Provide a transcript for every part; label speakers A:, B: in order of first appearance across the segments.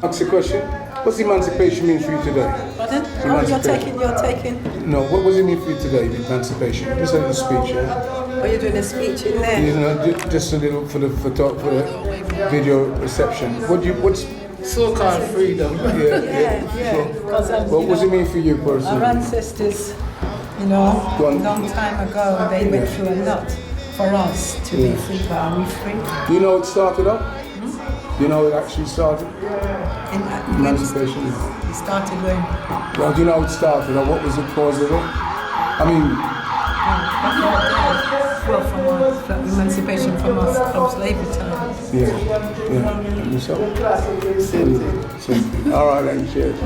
A: Ask a question. What's emancipation mean for you today?
B: Pardon? Oh, you're taking.
A: No, what does it mean for you today, emancipation? Just a little speech, yeah?
B: Oh, you're doing a speech in there?
A: You know, just a little for the video reception. What's
C: so-called freedom.
B: Yeah.
A: What does it mean for you personally?
B: Our ancestors, long time ago, they went through a lot for us to be free. But are we free?
A: Do you know it started up? Do you know it actually started? Emancipation.
B: It started when?
A: Well, do you know how it started, or what was the cause of it? I mean,
B: from emancipation from slavery time.
A: Yeah. And so, all right, then, cheers.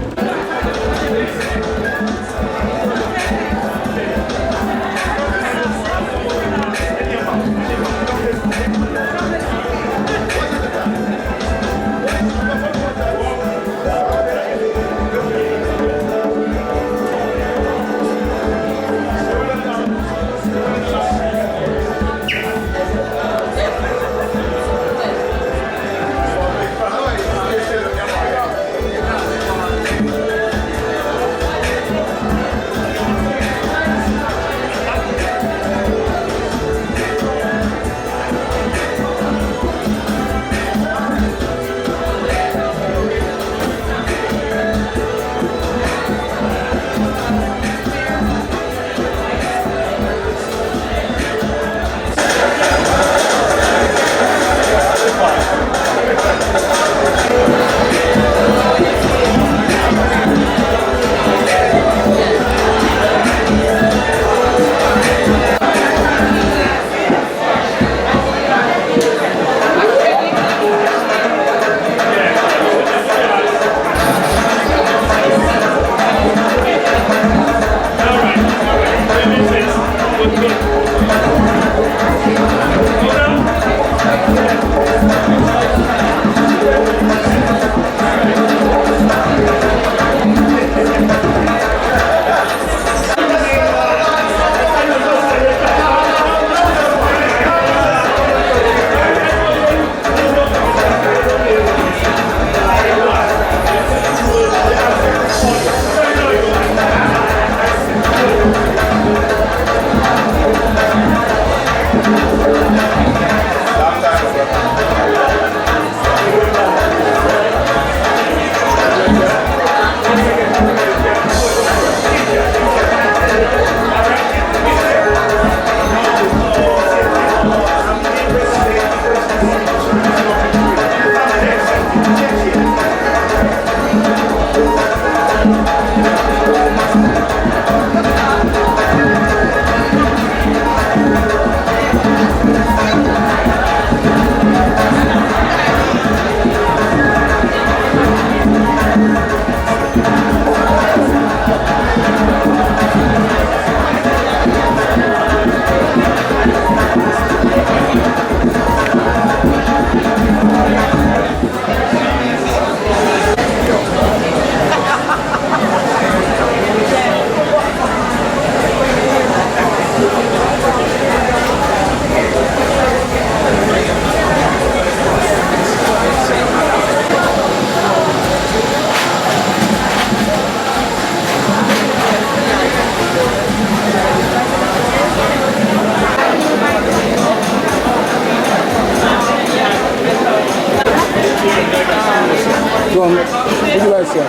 A: Go on, what do you like, sir?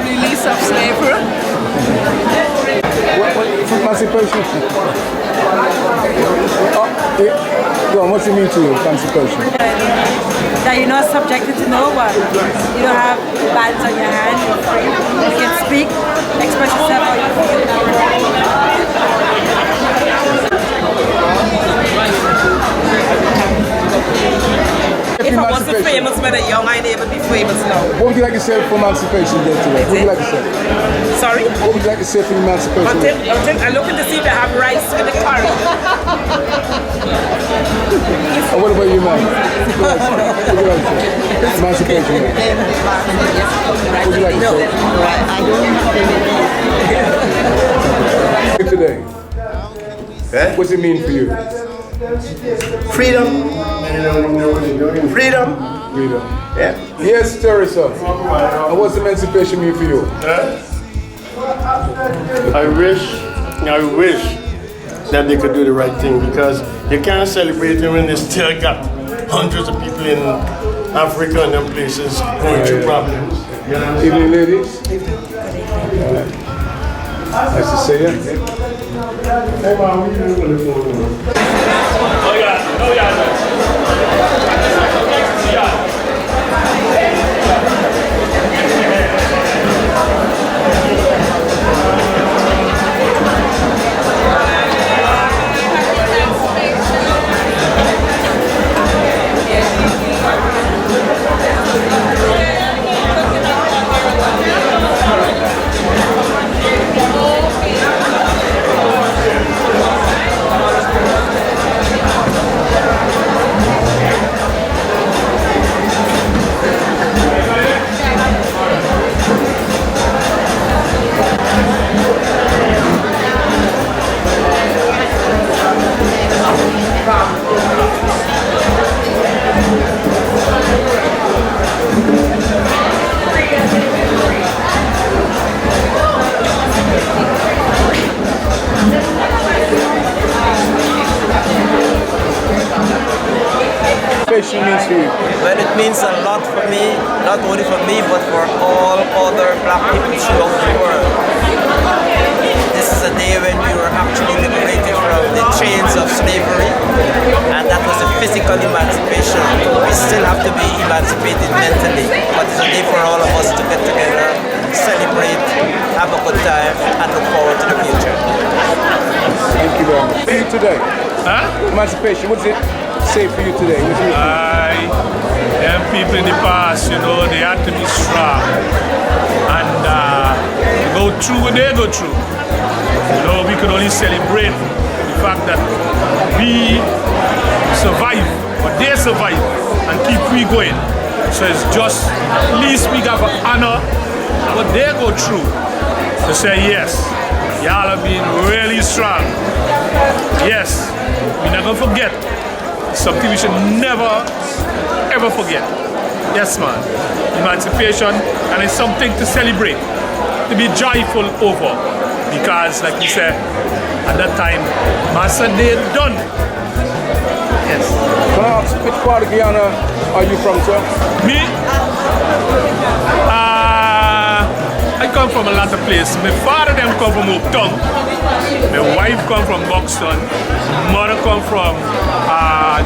C: Release of slavery.
A: What emancipation? Go on, what's it mean to you, emancipation?
B: That you're not subjected to no one. You don't have bands on your hand. You're free. You can speak, express yourself how you
C: If I wasn't famous when I was young, I'd never be famous now.
A: What would you like to say for emancipation day today? What would you like to say?
C: Sorry?
A: What would you like to say for emancipation day?
C: I'm looking to see if they have rice in the curry.
A: And what about you, man? What would you like to say? Emancipation day. What would you like to say?
D: I don't have
A: Today. What's it mean for you?
D: Freedom. Freedom.
A: Freedom.
D: Yeah.
A: Yes, Teresa. And what's emancipation mean for you?
D: I wish that they could do the right thing, because you can't celebrate it when they still got hundreds of people in Africa and them places going through problems.
A: Evening, ladies. Nice to see you.
D: Hey, man, what are you doing on the phone?
E: Oh, yeah. Oh, yeah.
A: Emancipation means for you?
F: Well, it means a lot for me, not only for me, but for all other black people throughout the world. This is a day when we were actually liberated from the chains of slavery, and that was a physical emancipation. We still have to be emancipated mentally, but it's a day for all of us to get together, celebrate, have a good time, and look forward to the future.
A: Thank you very much. For you today?
E: Huh?
A: Emancipation, what does it say for you today?
E: Them people in the past, you know, they had to be strong and go through what they go through. You know, we could only celebrate the fact that we survive, but they survive and keep we going. So it's just, at least we got to honor what they go through to say, yes, y'all have been really strong. Yes, we're not going to forget. Something we should never, ever forget. Yes, man. Emancipation, and it's something to celebrate, to be joyful over. Because, like you said, at that time, Master Day done. Yes.
A: Can I ask, which part of Guyana are you from, sir?
E: Me? I come from a lot of places. My father them come from Uptown. My wife come from Buxton. My mother come from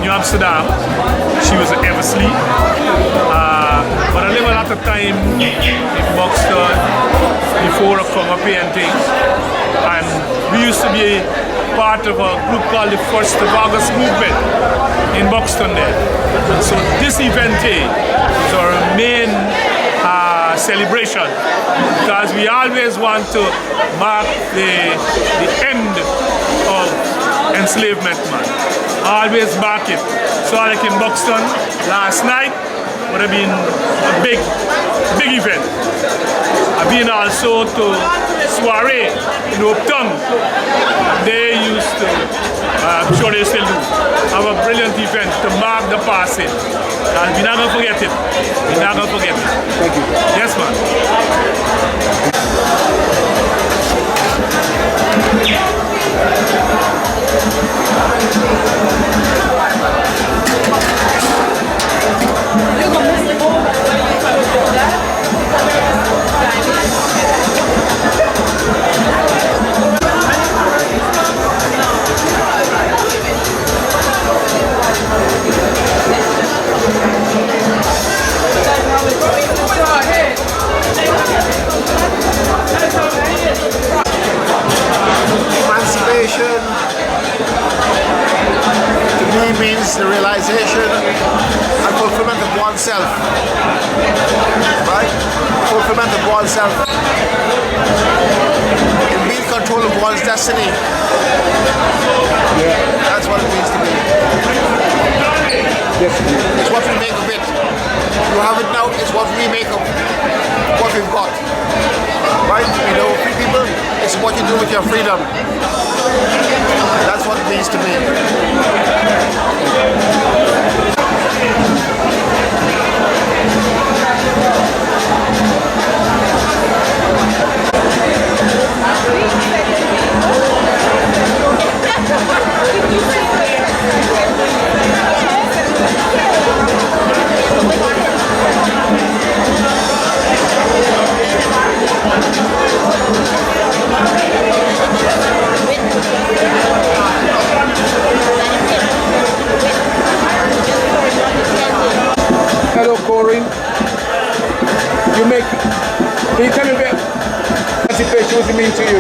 E: New Amsterdam. She was at Eversley. But I live a lot of time in Buxton before I come up here and things. And we used to be part of a group called the 1st of August movement in Buxton there. And so this event here is our main celebration, because we always want to mark the end of enslavement, man. Always mark it. So like in Buxton last night would have been a big event. I've been also to soiree in Uptown. They used to, I'm sure they still do, have a brilliant event to mark the passing. And we're not going to forget it. We're not going to forget it.
A: Thank you.
E: Yes, man.
D: Emancipation to me means the realization and fulfillment of oneself. Right? Fulfillment of oneself. In being control of one's destiny.
A: Yeah.
D: That's what it means to me.
A: Destiny.
D: It's what we make of it. You have it now, it's what we make of what we've got. Right? You know, free people, it's what you do with your freedom. That's what it means to me.
A: scoring. You make. Can you tell me about emancipation? What does it mean to you?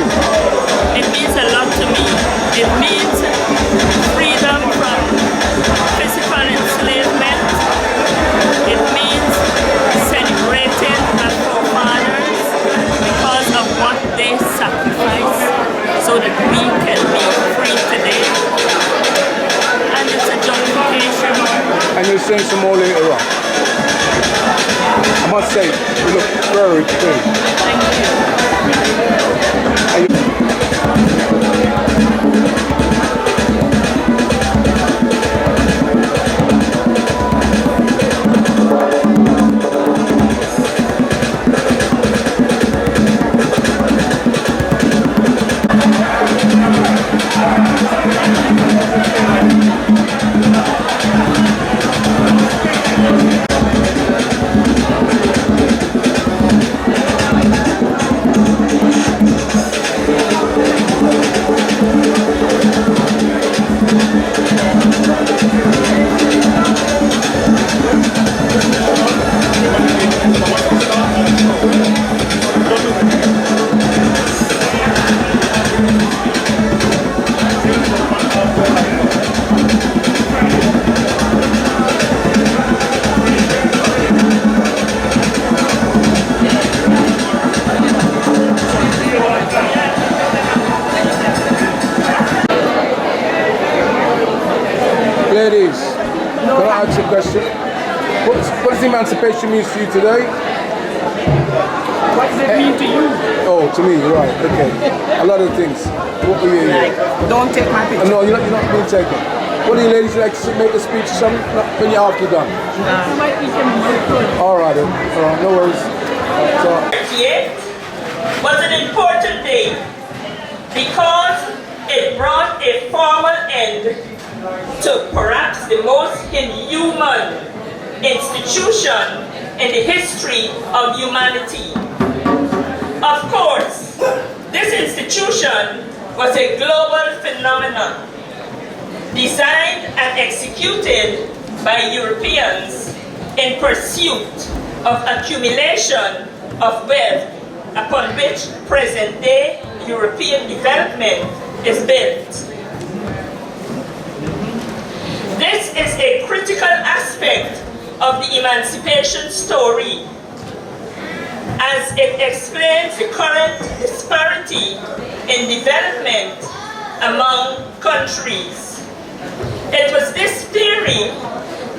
G: It means a lot to me. It means freedom from physical enslavement. It means celebrating our forefathers because of what they sacrificed so that we can be free today. And it's a justification.
A: And you'll sing some more later on. I must say, you look very clean.
G: Thank
A: Ladies, can I ask you a question? What does emancipation mean to you today?
H: What does it mean to you?
A: Oh, to me, right, okay. A lot of things. What were you?
H: Like, don't take my picture.
A: No, you're not being taken. What do you ladies like to make a speech or something? No, when you're after done. All right, then. All right, no worries. So,
C: It was an important day because it brought a formal end to perhaps the most inhuman institution in the history of humanity. Of course, this institution was a global phenomenon designed and executed by Europeans in pursuit of accumulation of wealth upon which present-day European development is built. This is a critical aspect of the emancipation story, as it explains the current disparity in development among countries. It was this theory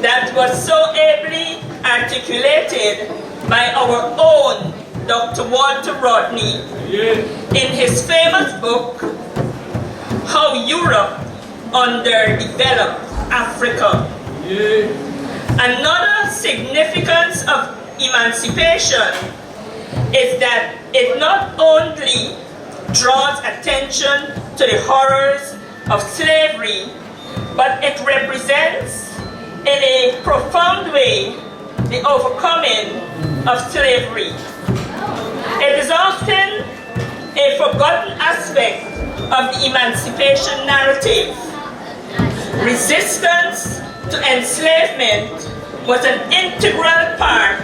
C: that was so ably articulated by our own Dr. Walter Rodney in his famous book, How Europe Underdeveloped Africa. Another significance of emancipation is that it not only draws attention to the horrors of slavery, but it represents in a profound way the overcoming of slavery. It is often a forgotten aspect of the emancipation narrative. Resistance to enslavement was an integral part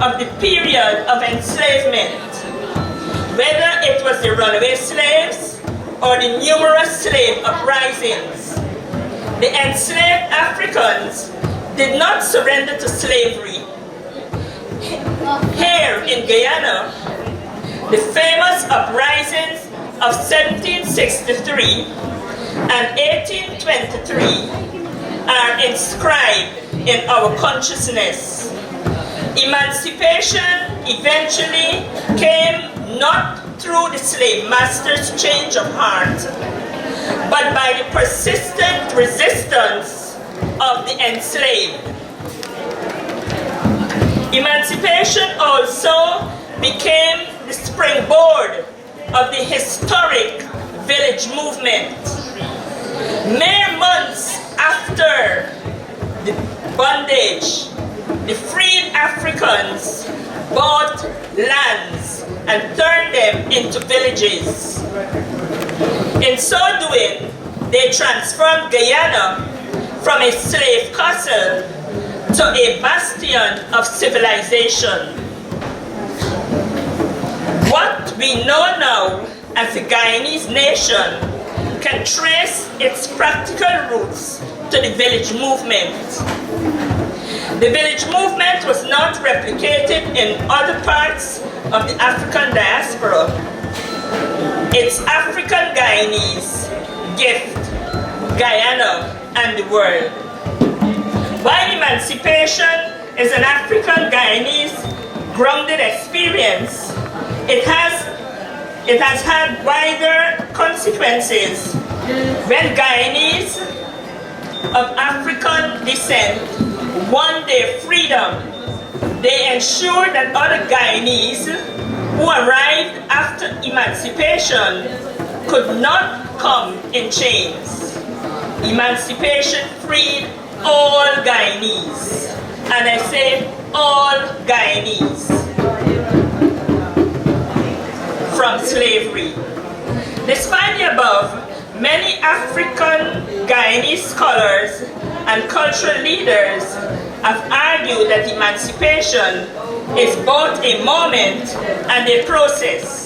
C: of the period of enslavement, whether it was the runaway slaves or the numerous slave uprisings. The enslaved Africans did not surrender to slavery. Here in Guyana, the famous uprisings of 1763 and 1823 are inscribed in our consciousness. Emancipation eventually came not through the slave master's change of heart, but by the persistent resistance of the enslaved. Emancipation also became the springboard of the historic village movement. Mere months after the bondage, the freed Africans bought lands and turned them into villages. In so doing, they transformed Guyana from a slave castle to a bastion of civilization. What we know now as the Guyanese nation can trace its practical roots to the village movement. The village movement was not replicated in other parts of the African diaspora. It's African Guyanese gift, Guyana and the world. While emancipation is an African Guyanese grounded experience, it has had wider consequences when Guyanese of African descent won their freedom. They ensured that other Guyanese who arrived after emancipation could not come in chains. Emancipation freed all Guyanese, and I say all Guyanese, from slavery. Despite the above, many African Guyanese scholars and cultural leaders have argued that emancipation is both a moment and a process.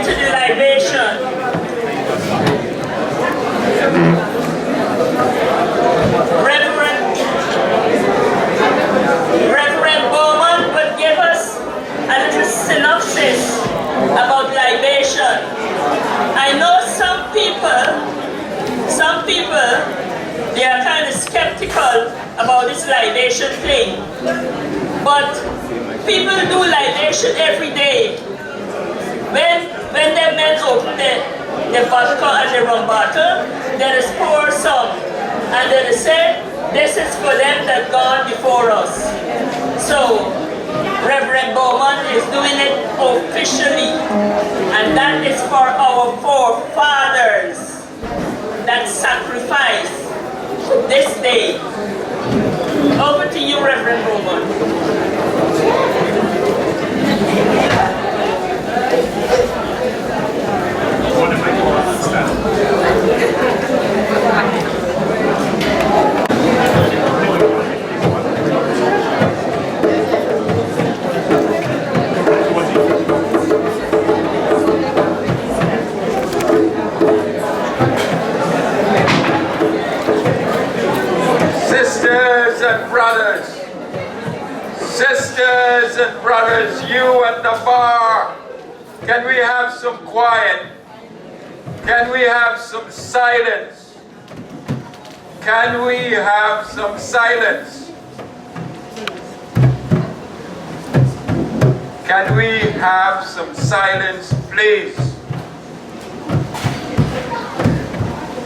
C: into the libation. Reverend Bowman will give us a little synopsis about libation. I know some people, they are kind of skeptical about this libation thing. But people do libation every day. When the men open the vodka and the rum bottle, they just pour some. And then they say, this is for them that gone before us. So, Reverend Bowman is doing it officially. And that is for our forefathers that sacrificed this day. Over to you, Reverend Bowman.
I: Sisters and brothers, you at the bar, can we have some quiet? Can we have some silence? Can we have some silence? Can we have some silence, please?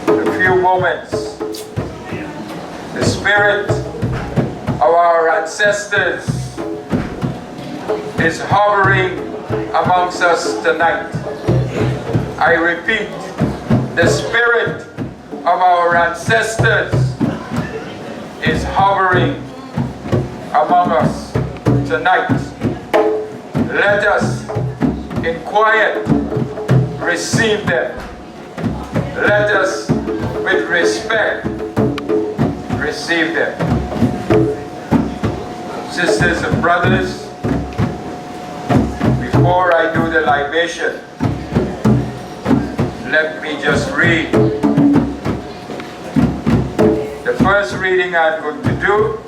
I: A few moments. The spirit of our ancestors is hovering amongst us tonight. I repeat, the spirit of our ancestors is hovering among us tonight. Let us, in quiet, receive them. Let us, with respect, receive them. Sisters and brothers, before I do the libation, let me just read. The first reading I'm going to do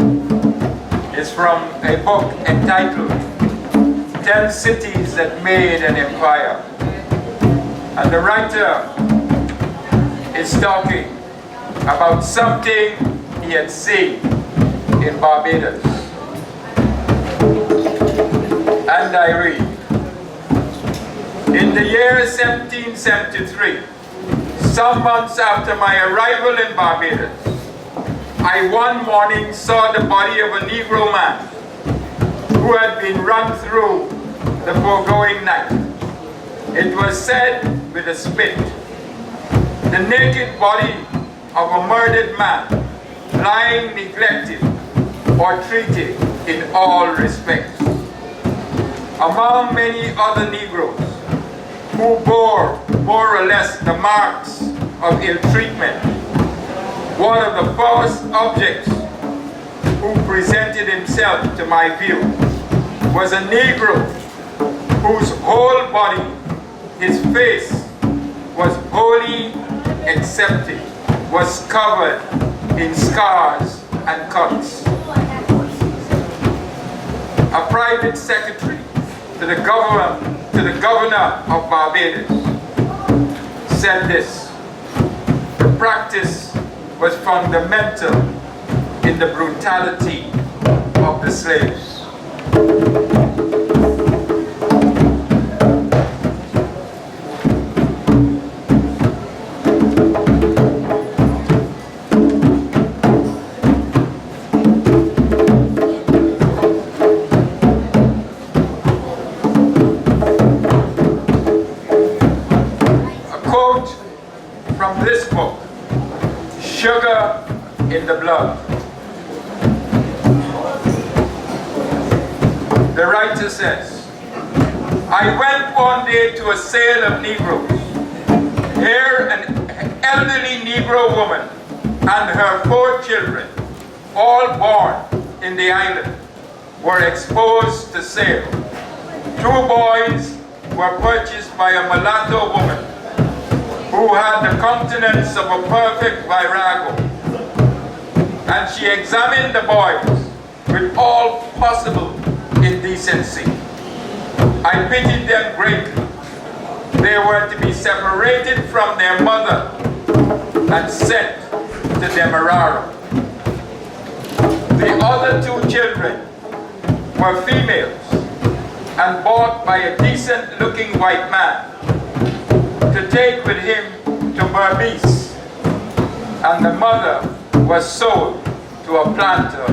I: is from a book entitled 10 Cities That Made an Empire. And the writer is talking about something he had seen in Barbados. And I read, in the year 1773, some months after my arrival in Barbados, I one morning saw the body of a Negro man who had been run through the foregoing night. It was said with a spit. The naked body of a murdered man, lying neglected or treated in all respects. Among many other Negroes who bore more or less the marks of ill treatment, one of the first objects who presented himself to my view was a Negro whose whole body, his face, was wholly accepted, was covered in scars and cuts. A private secretary to the governor of Barbados said this: the practice was fundamental in the brutality of the slaves. Sugar in the blood. The writer says, I went one day to a sale of Negroes. Here an elderly Negro woman and her 4 children, all born in the island, were exposed to sale. 2 boys were purchased by a mulatto woman who had the countenance of a perfect virago. And she examined the boys with all possible indecency. I pitied them greatly. They were to be separated from their mother and sent to Demerara. The other two children were females and bought by a decent-looking white man to take with him to Berbice, and the mother was sold to a planter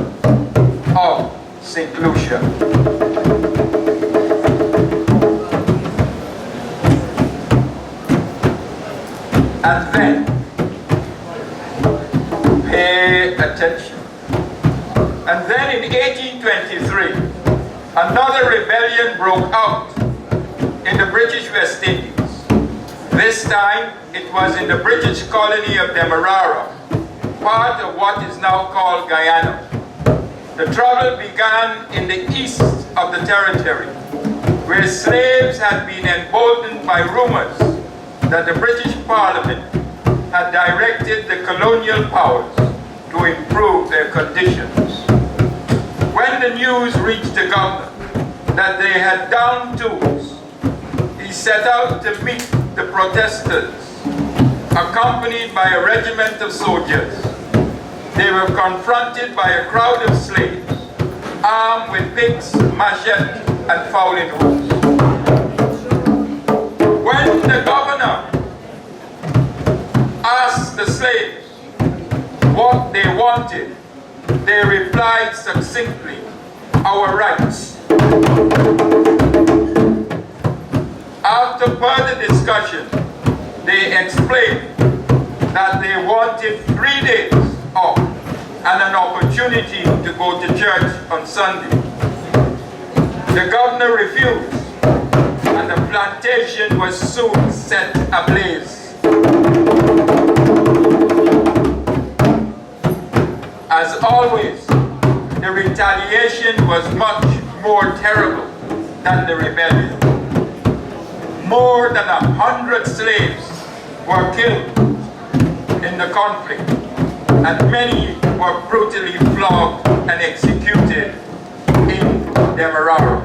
I: of St. Lucia. And then, pay attention. And then in 1823, another rebellion broke out in the British West Indies. This time, it was in the British colony of Demerara, part of what is now called Guyana. The trouble began in the east of the territory, where slaves had been emboldened by rumors that the British Parliament had directed the colonial powers to improve their conditions. When the news reached the governor that they had downed tools, he set out to meet the protesters, accompanied by a regiment of soldiers. They were confronted by a crowd of slaves, armed with picks, machetes, and fowling hooks. When the governor asked the slaves what they wanted, they replied succinctly, "Our rights." After further discussion, they explained that they wanted 3 days off and an opportunity to go to church on Sunday. The governor refused, and the plantation was soon set ablaze. As always, the retaliation was much more terrible than the rebellion. More than 100 slaves were killed in the conflict, and many were brutally flogged and executed in Demerara.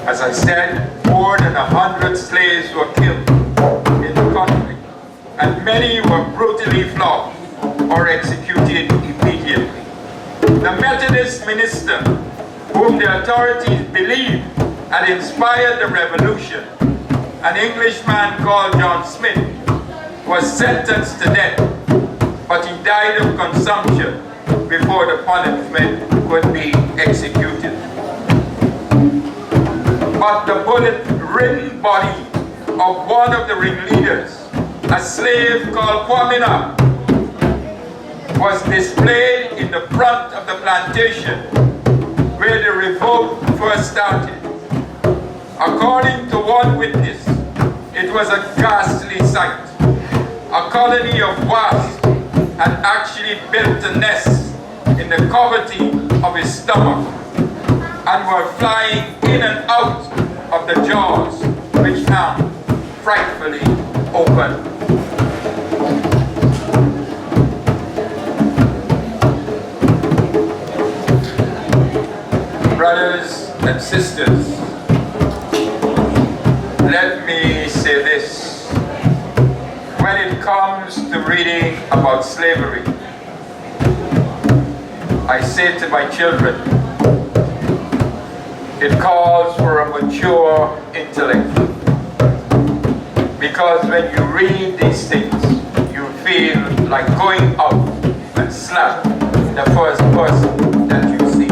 I: As I said, more than 100 slaves were killed in the conflict, and many were brutally flogged or executed immediately. The Methodist minister, whom the authorities believed had inspired the revolution, an Englishman called John Smith, was sentenced to death, but he died of consumption before the punishment could be executed. But the bullet-ridden body of one of the ringleaders, a slave called Kwamina, was displayed in the front of the plantation where the revolt first started. According to one witness, it was a ghastly sight. A colony of wasps had actually built a nest in the cavity of his stomach and were flying in and out of the jaws, which hung frightfully open. Brothers and sisters, let me say this. When it comes to reading about slavery, I say to my children, it calls for a mature intellect. Because when you read these things, you feel like going out and slap the first person that you see.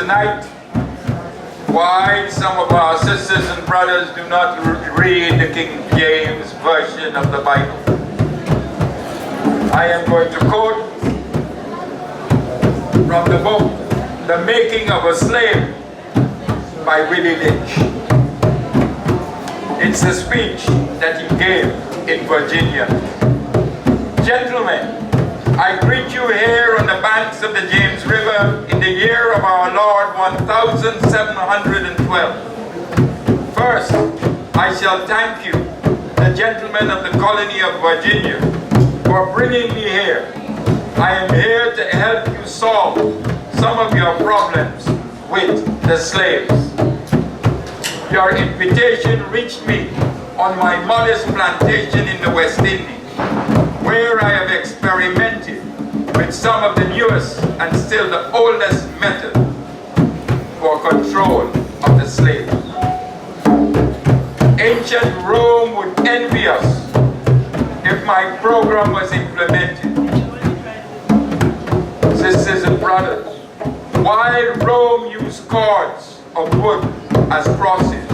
I: tonight why some of our sisters and brothers do not read the King James Version of the Bible. I am going to quote from the book, The Making of a Slave by Willie Lynch. It's a speech that he gave in Virginia. Gentlemen, I greet you here on the banks of the James River in the year of our Lord 1712. First, I shall thank you, the gentlemen of the colony of Virginia, for bringing me here. I am here to help you solve some of your problems with the slaves. Your invitation reached me on my modest plantation in the West Indies, where I have experimented with some of the newest and still the oldest method for control of the slaves. Ancient Rome would envy us if my program was implemented. Sisters and brothers, while Rome used cords of wood as crosses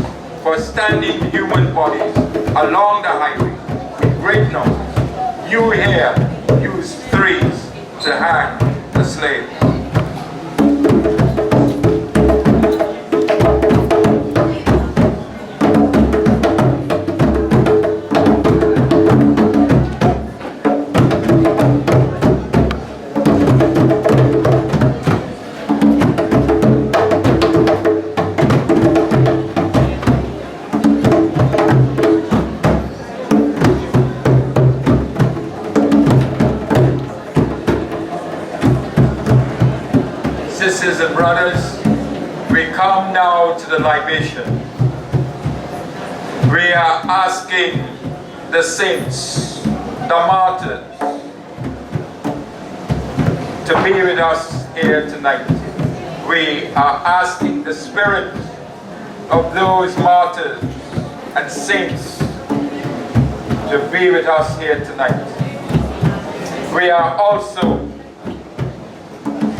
I: for standing human bodies along the highway in great numbers, you here use threes to hang the slave. Sisters and brothers, we come now to the libation. We are asking the saints, the martyrs, to be with us here tonight. We are asking the spirit of those martyrs and saints to be with us here tonight. We are also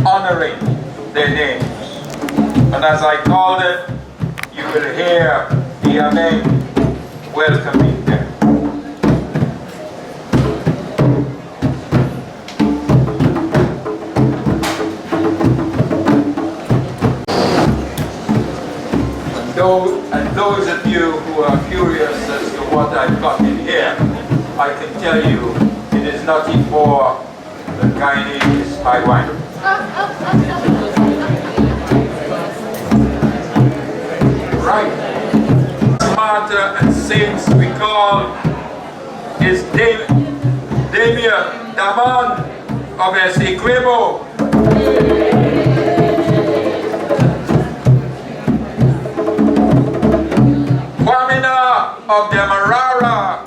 I: honoring their names. And as I called it, you will hear the Amen welcoming them. And those of you who are curious as to what I've got in here, I can tell you it is nothing more than Guyanese high wine. Right. Martyr and saints we call is Damien Daman of Essequibo. Kwamina of Demerara.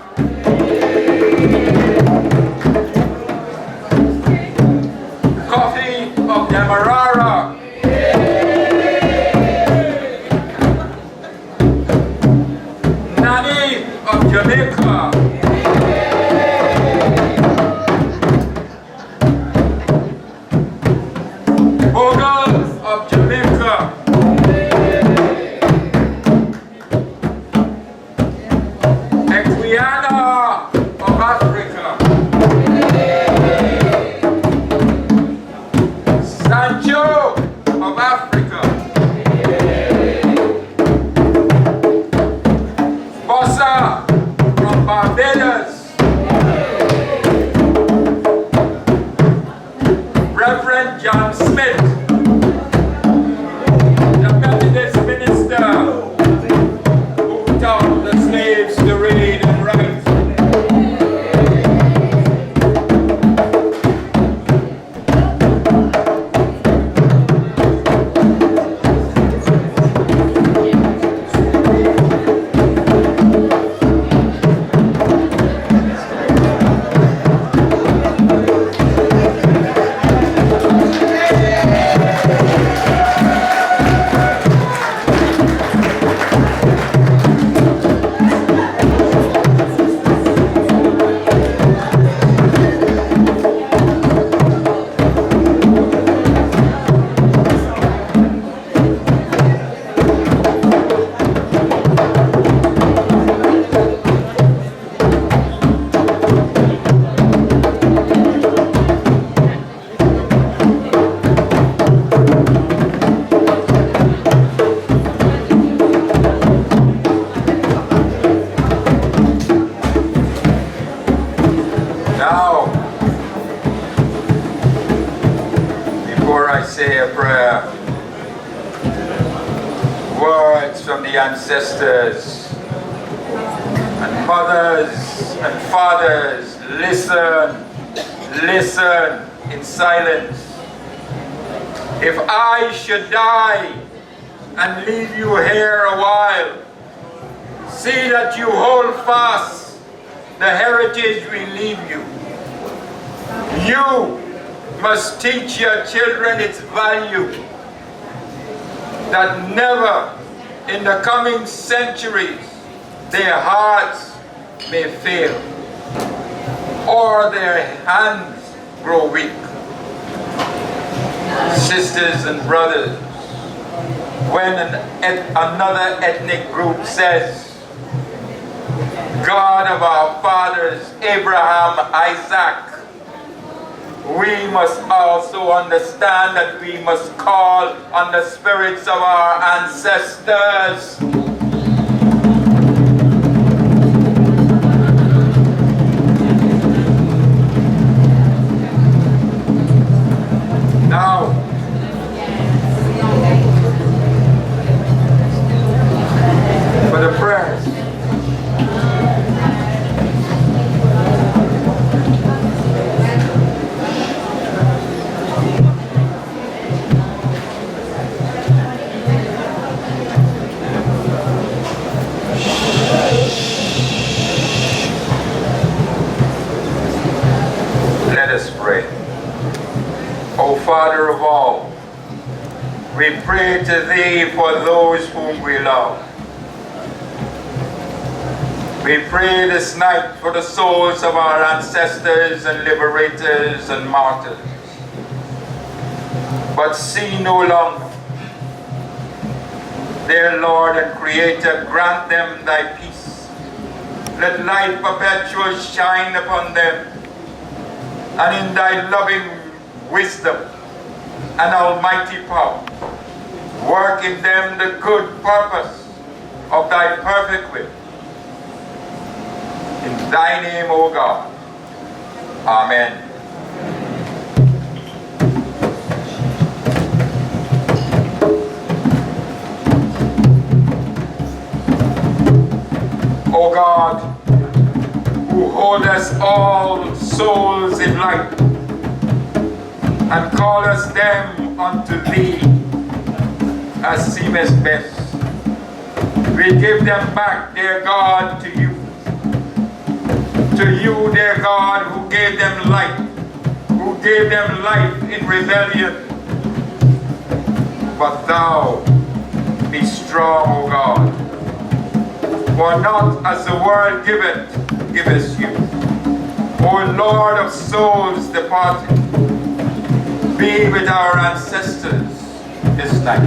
I: Coffee of Demerara. Nani of Jamaica. Bogle of Jamaica. Equiana the ancestors. And mothers and fathers, listen, listen in silence. If I should die and leave you here a while, see that you hold fast the heritage we leave you. You must teach your children its value, that never in the coming centuries their hearts may fail or their hands grow weak. Sisters and brothers, when another ethnic group says, God of our fathers, Abraham, Isaac, we must also understand that we must call on the spirits of our ancestors. Now, for the prayers. Let us pray. O Father of all, we pray to Thee for those whom we love. We pray this night for the souls of our ancestors and liberators and martyrs. But see no longer. Dear Lord and Creator, grant them Thy peace. Let light perpetual shine upon them, and in Thy loving wisdom and almighty power, work in them the good purpose of Thy perfect will. In Thy name, O God. Amen. O God, who holdest all souls in light, and callest them unto Thee as seemeth best, we give them back, dear God, to You. To You, dear God, who gave them life, who gave them life in rebellion. But Thou be strong, O God, for not as the world giveth, givest You. O Lord of souls departed, be with our ancestors this night.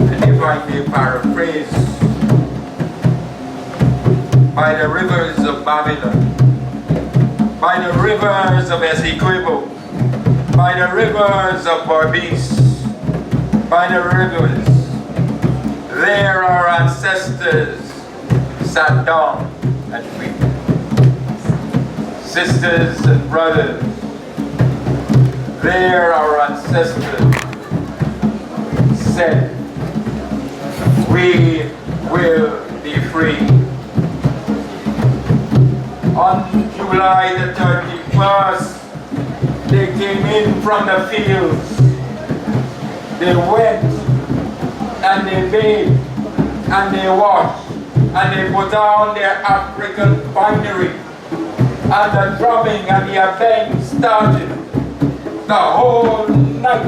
I: And if I may paraphrase, by the rivers of Babylon, by the rivers of Essequibo, by the rivers of Berbice, by the rivers, there our ancestors sat down and wept. Sisters and brothers, there our ancestors said, we will be free. On July the 31st, they came in from the fields. They went and they bathed and they washed and they put on their African finery. And the drumming and the bang started the whole night.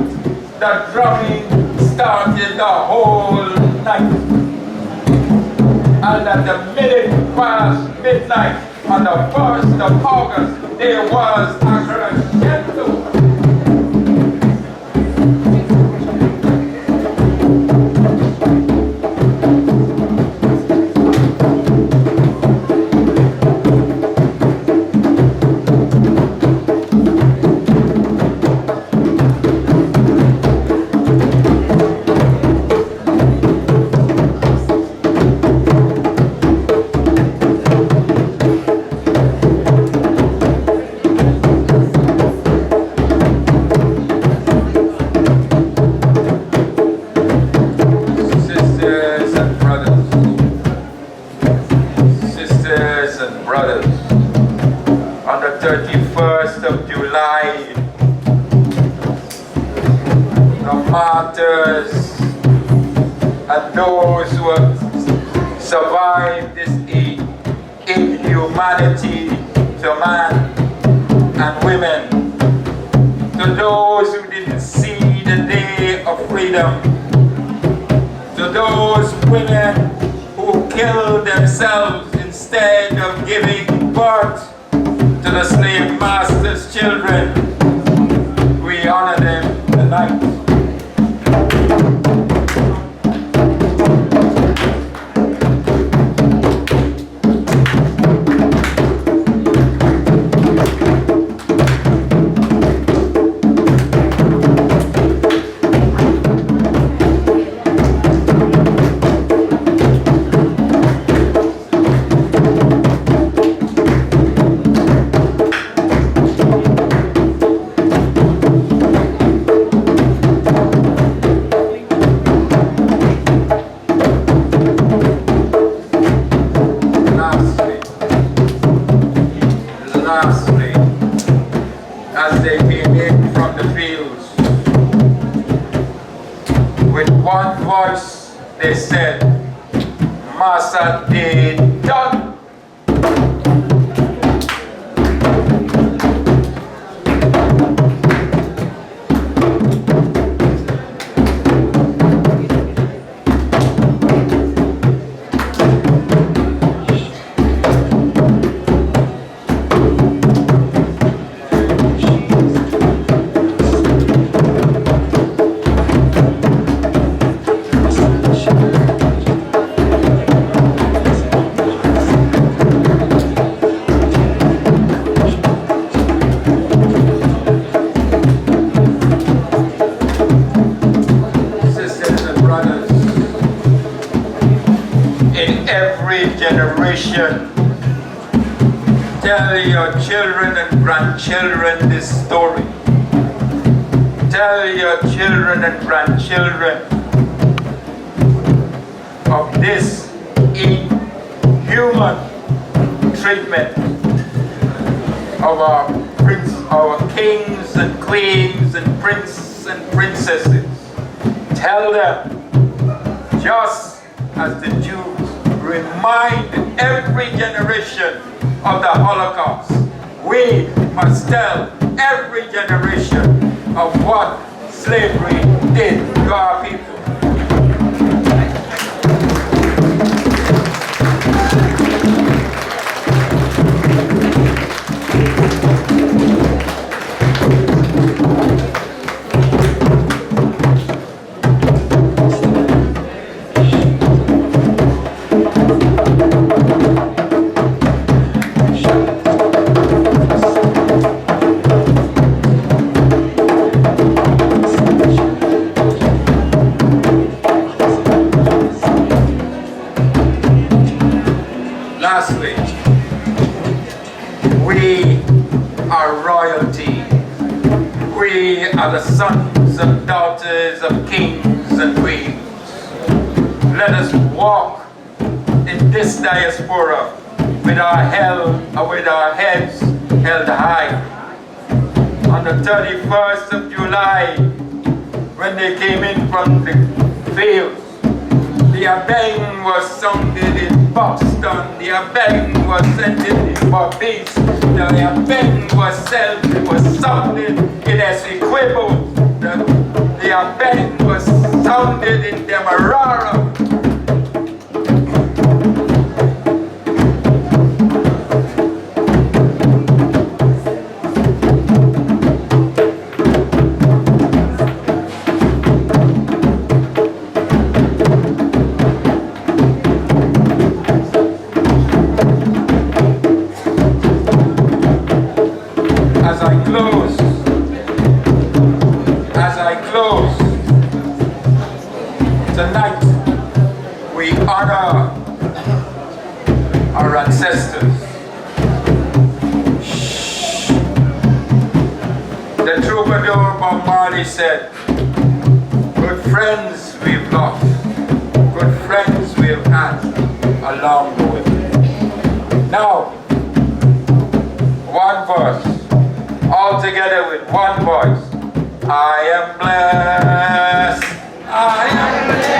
I: The drumming started the whole night. And at the minute past midnight on the 1st of August, there was a crescendo. 31st of July, the martyrs and those who have survived this inhumanity to man and women, to those who didn't see the day of freedom, to those women who killed themselves instead of giving birth to the slave master's children, we honor them tonight. Lastly, as they came in from the fields, with one voice they said, Massa they done. Generation, tell your children and grandchildren this story. Tell your children and grandchildren of this inhuman treatment of our kings and queens and princes and princesses. Tell them, just as the Jews remind every generation of the Holocaust, we must tell every generation of what slavery did to our people. Lastly, we are royalty. We are the sons and daughters of kings and queens. Let us walk in this diaspora with our heads held high. On the 31st of July, when they came in from the fields, the Abeng was sounded in Boston, the Abeng was sounded in Barbados, the Abeng was sounded in Essequibo, the Abeng was sounded in Demerara. As I close, tonight we honor our ancestors. The troubadour Bob Marley said, good friends we've lost, good friends we've had along the way. Now, one verse. One voice. I am blessed. I am blessed.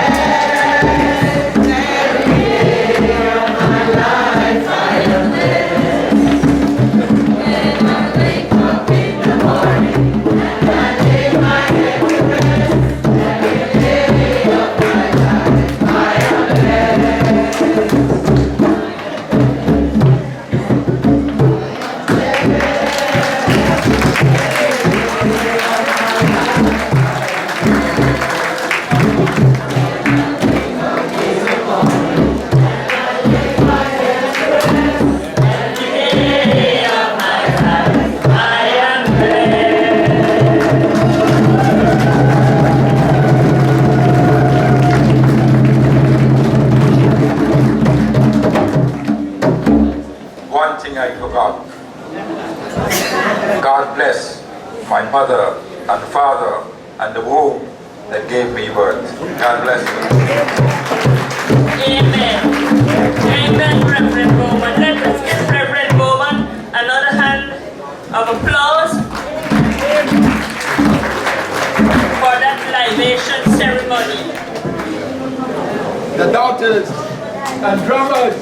I: One thing I forgot. God bless my mother and father and the womb that gave me birth. God bless you.
C: Amen. Amen, Reverend Bowman. Let us give Reverend Bowman another hand of applause for that libation ceremony.
A: The daughters and drummers.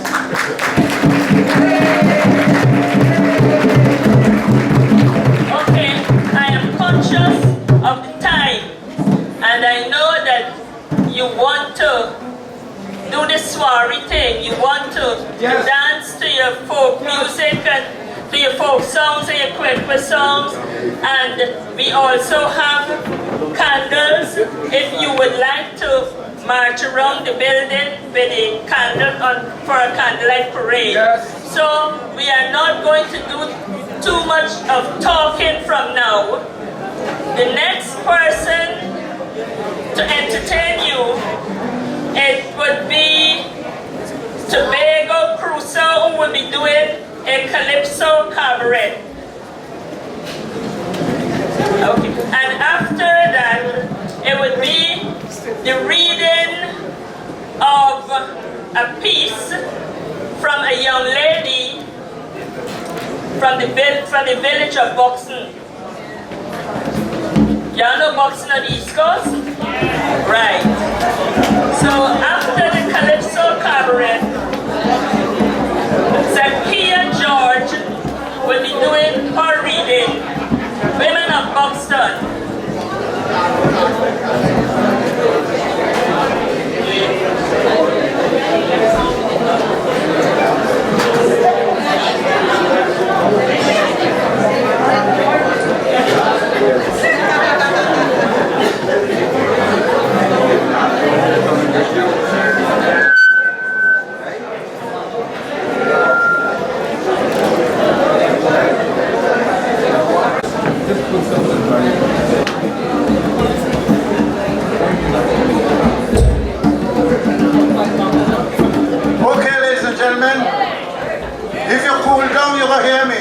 C: Okay, I am conscious of the time, and I know that you want to do the soiree thing. You want to dance to your folk music and to your folk songs and your Kwekwe songs. And we also have candles if you would like to march around the building with a candle for a candlelight parade. So we are not going to do too much of talking from now. The next person to entertain you, it would be Tobago Crusoe, who will be doing a Calypso cabaret. Okay. And after that, it would be the reading of a piece from a young lady from the village of Buxton. Y'all know Buxton on the East Coast? Right. So after the Calypso cabaret, Zakia George will be doing her reading, Women of Buxton.
J: Okay, ladies and gentlemen, if you cool down, you will hear me.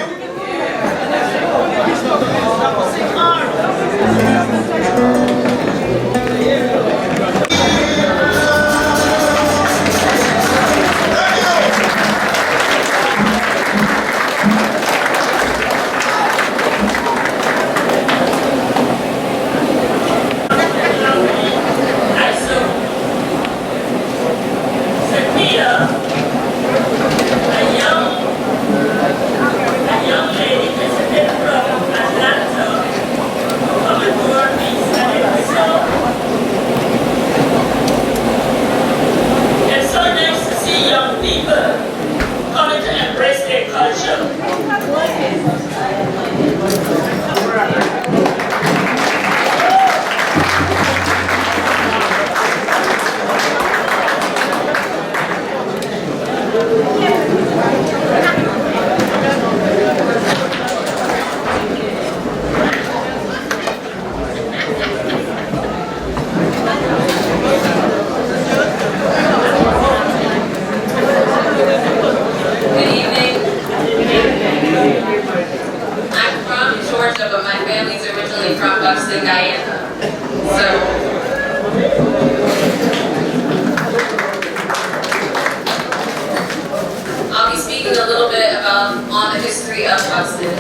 K: I'll be speaking a little bit on the history of Buxton.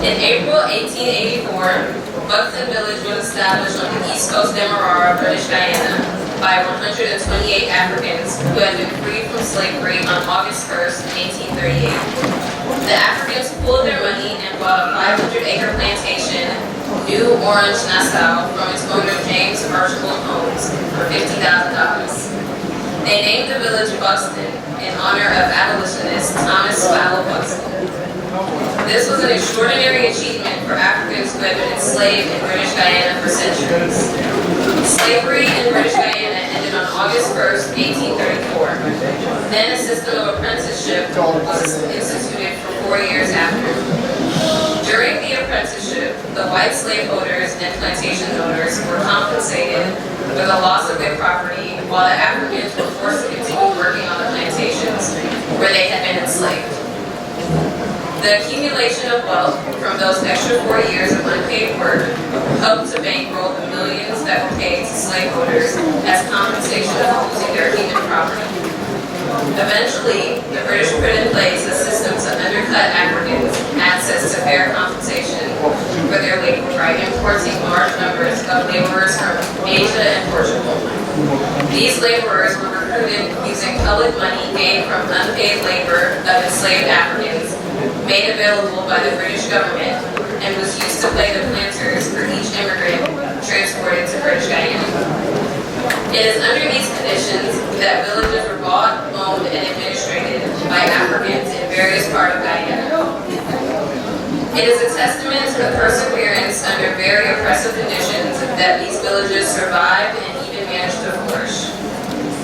K: In April 1884, Buxton Village was established on the east coast of Demerara, British Guyana, by 128 Africans who had been freed from slavery on August 1st, 1838. The Africans pooled their money and bought a 500-acre plantation, New Orange, Nassau, from its owner James Archibald Holmes for $50,000. They named the village Buxton in honor of abolitionist Thomas Fowler Buxton. This was an extraordinary achievement for Africans who had been enslaved in British Guyana for centuries. Slavery in British Guyana ended on August 1st, 1834. Then a system of apprenticeship was instituted for 4 years after. During the apprenticeship, the white slaveholders and plantation owners were compensated for the loss of their property, while the Africans were forced to continue working on the plantations where they had been enslaved. The accumulation of wealth from those extra 4 years of unpaid work helped to bankroll the millions that were paid to slaveholders as compensation for losing their human property. Eventually, the British put in place a system to undercut Africans access to fair compensation for their labor by importing large numbers of laborers from Asia and Portugal. These laborers were recruited using public money gained from unpaid labor of enslaved Africans, made available by the British government, and was used to pay the planters for each immigrant transported to British Guyana. It is under these conditions that villages were bought, owned, and administrated by Africans in various parts of Guyana. It is a testament to the perseverance under very oppressive conditions that these villages survived and even managed to flourish.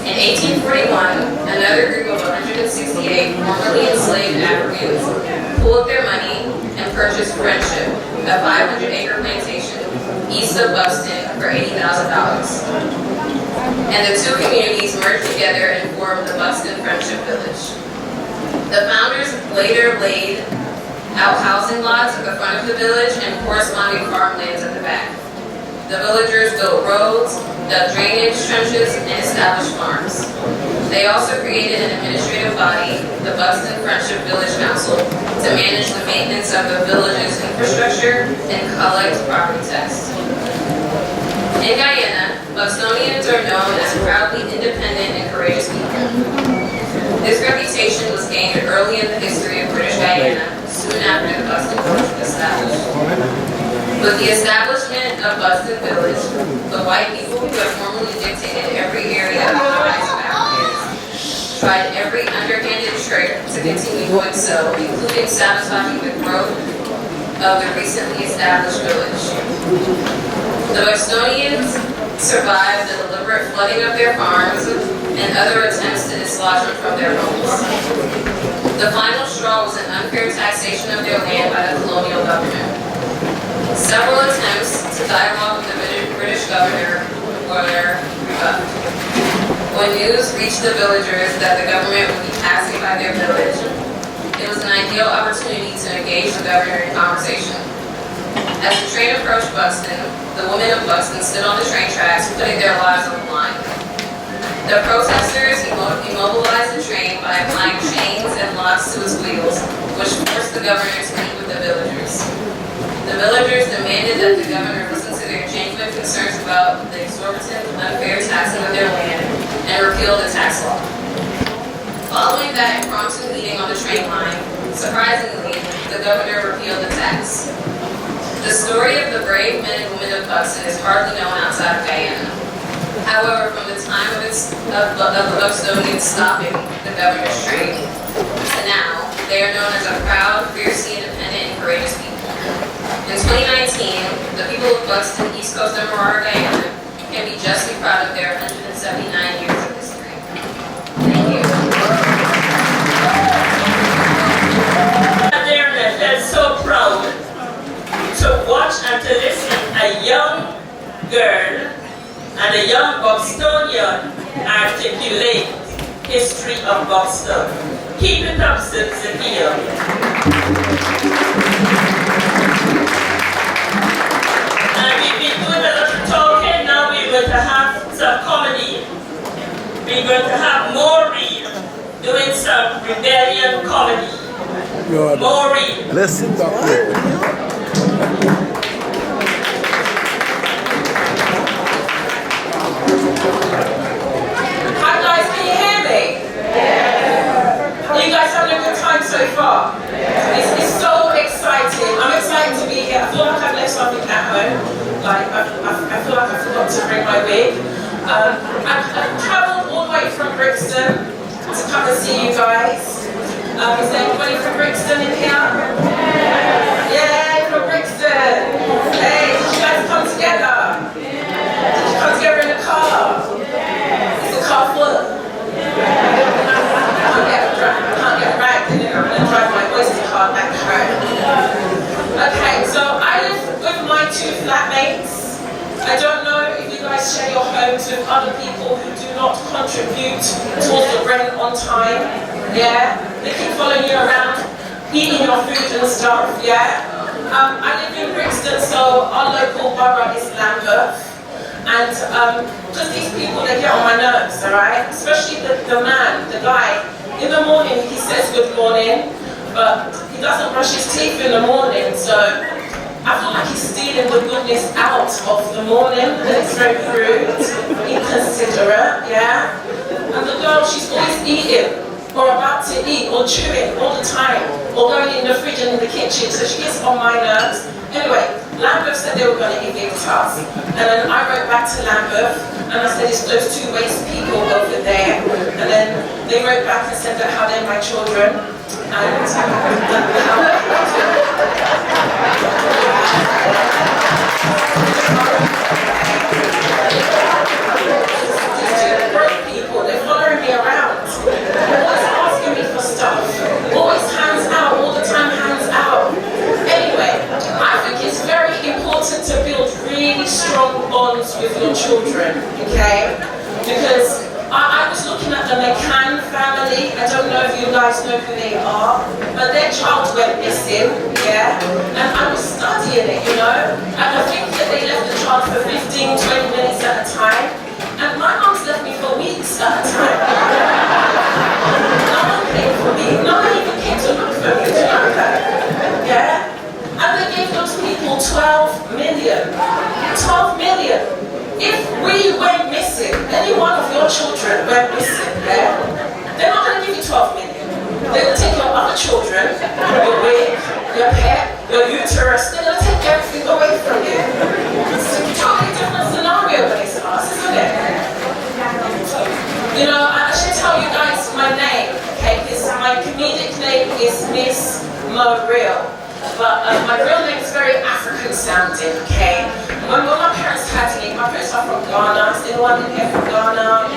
K: In 1841, another group of 168 formerly enslaved Africans pooled their money and purchased Friendship, a 500-acre plantation east of Buxton, for $80,000. And the two communities merged together and formed the Buxton Friendship Village. The founders later laid out housing lots at the front of the village and corresponding farmlands at the back. The villagers built roads, dug drainage trenches, and established farms. They also created an administrative body, the Buxton Friendship Village Council, to manage the maintenance of the village's infrastructure and collect property tax. In Guyana, Buxtonians are known as proudly independent and courageous people. This reputation was gained early in the history of British Guyana, soon after the Buxton Village was established. With the establishment of Buxton Village, the white people who had formerly dictated every area of the lives of Africans tried every underhanded trick to continue doing so, including sabotaging the growth of the recently established village. The Buxtonians survived the deliberate flooding of their farms and other attempts to dislodge them from their homes. The final straw was an unfair taxation of their land by the colonial government. Several attempts to dialogue with the British governor were rebuffed. When news reached the villagers that the government would be passing by their village, it was an ideal opportunity to engage the governor in conversation. As the train approached Buxton, the women of Buxton stood on the train tracks, putting their lives on the line. The protesters immobilized the train by applying chains and locks to its wheels, which forced the governor to meet with the villagers. The villagers demanded that the governor listen to their genuine concerns about the exorbitant, unfair taxing of their land and repeal the tax law. Following that impromptu meeting on the train line, surprisingly, the governor repealed the tax. The story of the brave men and women of Buxton is hardly known outside of Guyana. However, from the time of the Buxtonians stopping the governor's train to now, they are known as a proud, fiercely independent, and courageous people. In 2019, the people of Buxton, East Coast of Guyana, can be justly proud of their 179 years of history. Thank you.
C: There that felt so proud to watch and to listen a young girl and a young Buxtonian articulate history of Buxton. Keep it up, Zakia. And we've been doing a lot of talking, now we're going to have some comedy. We're going to have Maureen doing some rebellion comedy. Maureen.
A: Listen.
L: my wig. I've travelled all the way from Brixton to come and see you guys. Is there anybody from Brixton in here? Yeah, from Brixton. Hey, did you guys come together? Did you come together in a car? Is the car full? Can't get right, then I'm going to drive my Oyster car back home. Okay, so I live with my 2 flatmates. I don't know if you guys share your homes with other people who do not contribute towards the rent on time. Yeah, they keep following you around, eating your food and stuff. Yeah. I live in Brixton, so our local borough is Lambeth. And just these people, they get on my nerves, alright? Especially the man, the guy. In the morning, he says good morning, but he doesn't brush his teeth in the morning, so I feel like he's stealing the goodness out of the morning, and it's very rude, inconsiderate, yeah? And the girl, she's always eating, or about to eat, or chewing all the time, or going in the fridge and in the kitchen, so she gets on my nerves. Anyway, Lambeth said they were going to evict us, and then I wrote back to Lambeth, and I said it's those 2 waste people over there, and then they wrote back and said that how they're my children, and how these 2 broke people, they're following me around, always asking me for stuff, always hands out, all the time hands out. Anyway, I think it's very important to build really strong bonds with your children, okay? Because I was looking at the McCann family. I don't know if you guys know who they are, but their child went missing, yeah? And I was studying it, you know? And I think that they left the child for 15, 20 minutes at a time. And my mom's left me for weeks at a time. No one came for me. No one even came to look for me, do you know that? Yeah? And they gave those people 12 million. 12 million. If we went missing, any one of your children went missing, yeah? They're not going to give you 12 million. They're going to take your other children, your wig, your pet, your uterus, they're going to take everything away from you. It's a totally different scenario when it's us, isn't it? You know, I should tell you guys my name, okay? Because my comedic name is Miss Mo-Real. But my real name is very African sounding, okay? When my parents had me, my parents are from Ghana. Is anyone in here from Ghana?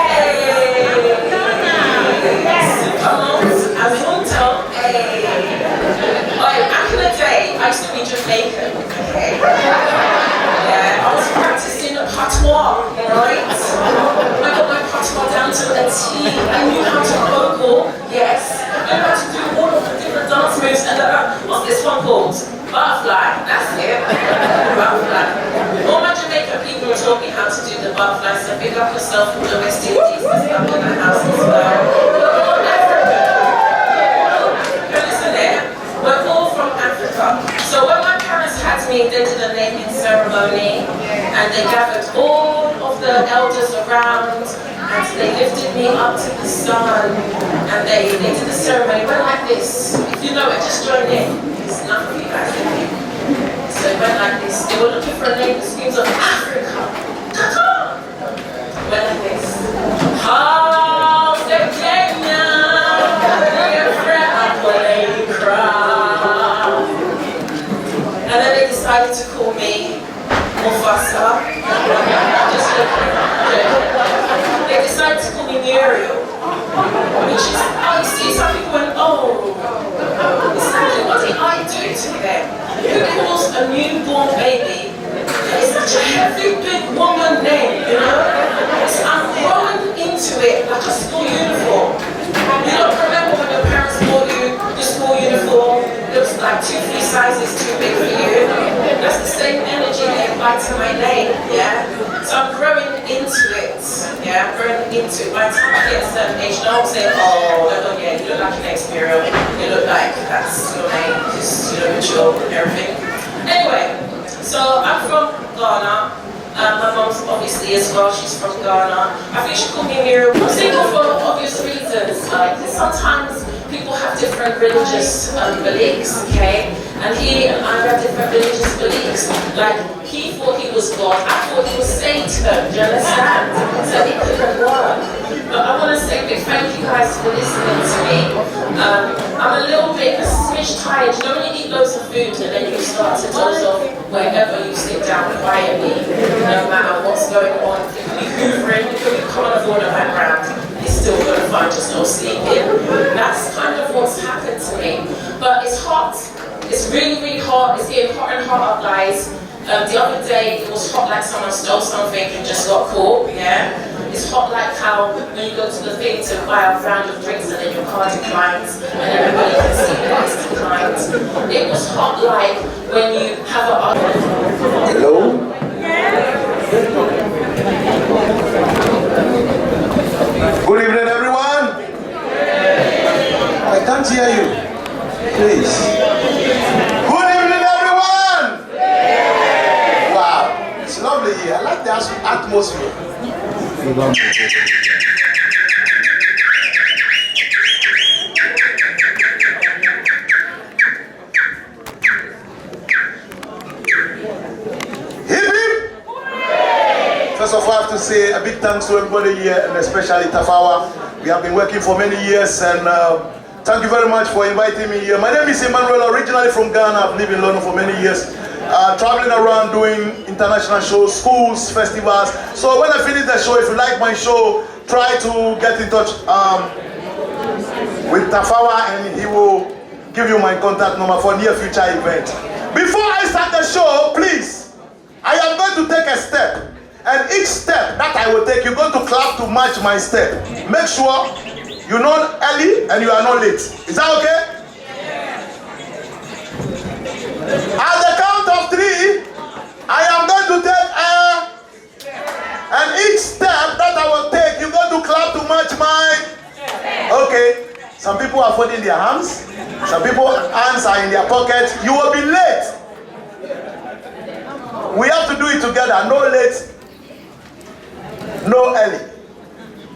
L: Hey! Come on, Azunto, hey! Like, back in the day, I used to be Jamaican, okay? Yeah, I was practicing patois, right? I got my patois down to a T. I knew how to vocal, yes. I knew how to do all of the different dance moves, and what's this one called? Butterfly, that's it. Butterfly. All my Jamaican people are taught me how to do the butterfly, so pick up yourself from the West Indies and stuff in the house as well. We're all African. Listen there, we're all from Africa. So when my parents had me, they did a naming ceremony, and they gathered all of the elders around, and they lifted me up to the sun, and they did the ceremony. It went like this. If you know it, just join in. It's not for you guys in here. So it went like this. They were looking for a name that screams of Africa. It went like this. Oh, the Kenya, and then they decided to call me Mufasa. Just they decided to call me Muriel, which is, oh, you see, some people went, oh, exactly, what did I do to them? Who calls a newborn baby? It's such a heavy, big woman name, you know? So I'm growing into it like a school uniform. You don't remember when your parents bought you the school uniform, looks like 2-3 sizes too big for you. That's the same energy they apply to my name, yeah? So I'm growing into it, yeah? I'm growing into it. By the time I get a certain age, no one say, oh, yeah, you look like an ex-Muriel. You look like that's your name, because you look mature and everything. Anyway, so I'm from Ghana. My mom's obviously as well, she's from Ghana. I think she called me Muriel. I'm single for obvious reasons, because sometimes people have different religious beliefs, okay? And he and I have different religious beliefs. Like, He thought he was God. I thought he was Satan. Do you understand? So it couldn't work. But I want to say a big thank you guys for listening to me. I'm a little bit, a smidge tired. You know when you eat loads of food and then you start to doze off wherever you sit down quietly, no matter what's going on. You could be hoovering, you can't afford a background. You're still going to find yourself sleeping. That's kind of what's happened to me. But it's hot. It's really, really hot. It's getting hotter and hotter, guys. The other day, it was hot like someone stole something and just got caught, yeah? It's hot like how when you go to the thing to buy a round of drinks and then your car declines and everybody can see that it's declined. It was hot like when you have a...
J: Hello? Good evening, everyone. I can't hear you. Please. Good evening, everyone. Wow, it's lovely here. I like the atmosphere. First of all, I have to say a big thanks to everybody here, and especially Tafawa. We have been working for many years, and thank you very much for inviting me here. My name is Emmanuel, originally from Ghana. I've lived in London for many years, traveling around doing international shows, schools, festivals. So when I finish the show, if you like my show, try to get in touch with Tafawa, and he will give you my contact number for near future event. Before I start the show, please, I am going to take a step. And each step that I will take, you're going to clap to match my step. Make sure you're not early and you are not late. Is that okay? At the count of 3, I am going to take and each step that I will take, you're going to clap to match my... Okay. Some people are folding their hands. Some people's hands are in their pockets. You will be late. We have to do it together. No late. No early,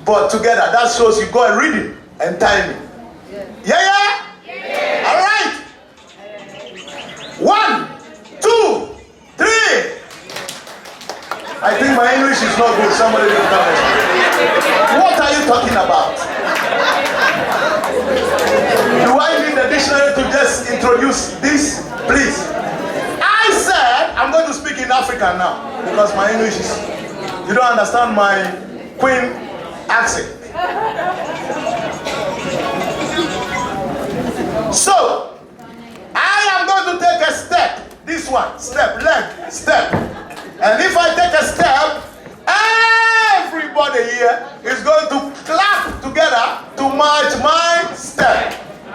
J: but together. That shows you got reading and timing. Yeah? All right. 1, 2, 3. I think my English is not good. Somebody will tell me. What are you talking about? Do I need the dictionary to just introduce this? Please. I said I'm going to speak in African now because my English is... You don't understand my Queen accent. So, I am going to take a step. This one, step, leg, step. And if I take a step, everybody here is going to clap together to match my step.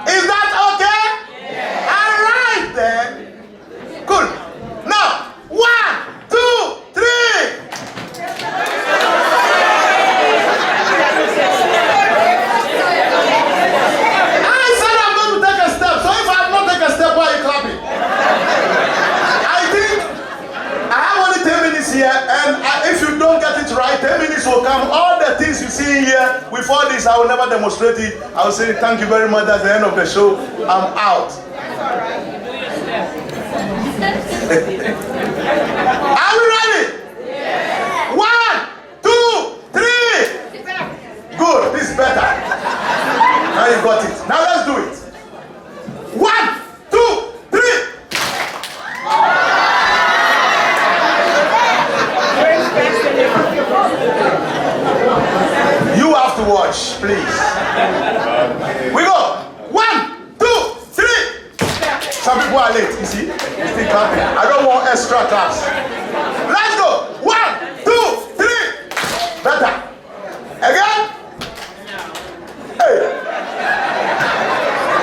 J: Is that okay? All right then. Good. Now, 1, 2, 3. Here, and if you don't get it right, 10 minutes will come. All the things you see here, with all this, I will never demonstrate it. I will say thank you very much at the end of the show. I'm out. Are we ready? 1, 2, 3. Good, this is better. Now you got it. Now let's do it. 1, 2, 3. You have to watch, please. We go. 1, 2, 3. Some people are late, you see? Still clapping. I don't want extra class. Let's go. 1, 2, 3. Better. Again. Hey.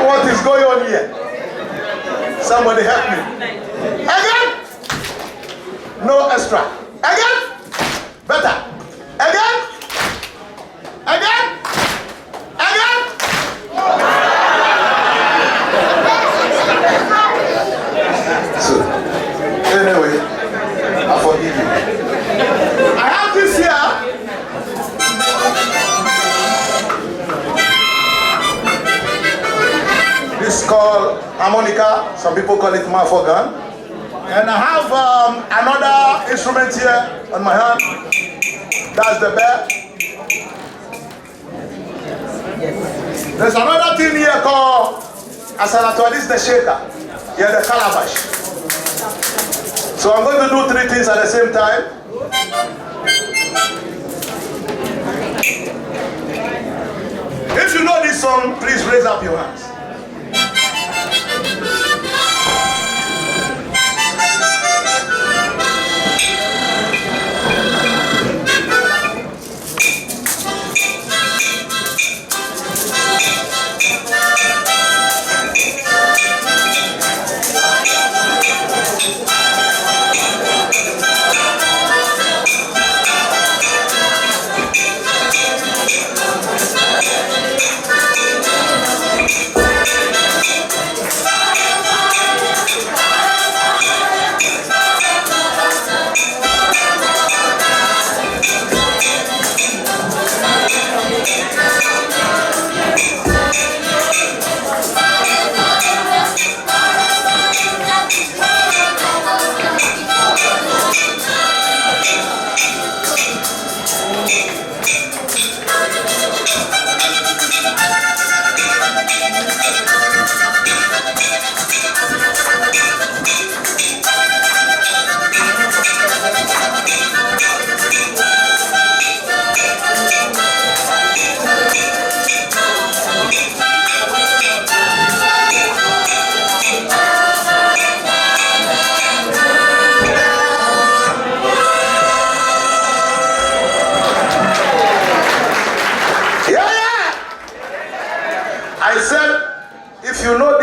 J: What is going on here? Somebody help me. Again. No extra. Again. Better. Again. Again. Again. So, anyway, I forgive you. I have this here. This is called harmonica. Some people call it mafogan. And I have another instrument here on my hand. That's the bell. There's another thing here called Asalatua. This is the shaker. Here, the calabash. So I'm going to do 3 things at the same time. If you know this song, please raise up your hands.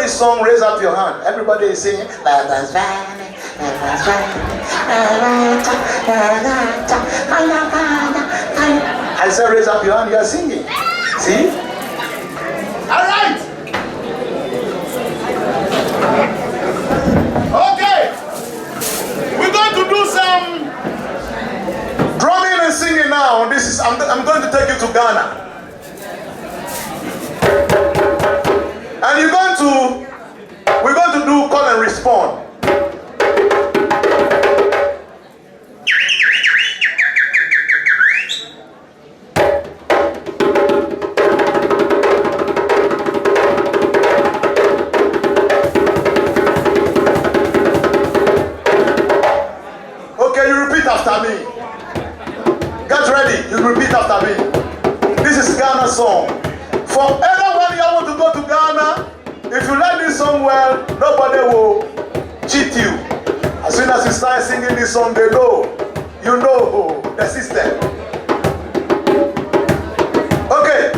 J: Song, raise up your hand. Everybody is singing. I said, raise up your hand. You are singing. See? All right. Okay. We're going to do some drumming and singing now. This is. I'm going to take you to Ghana. And we're going to do call and respond. Okay, you repeat after me. Get ready, you repeat after me. This is Ghana song. For anyone you want to go to Ghana, if you learn this song well, nobody will cheat you. As soon as you start singing this song, they know. You know the system. Okay.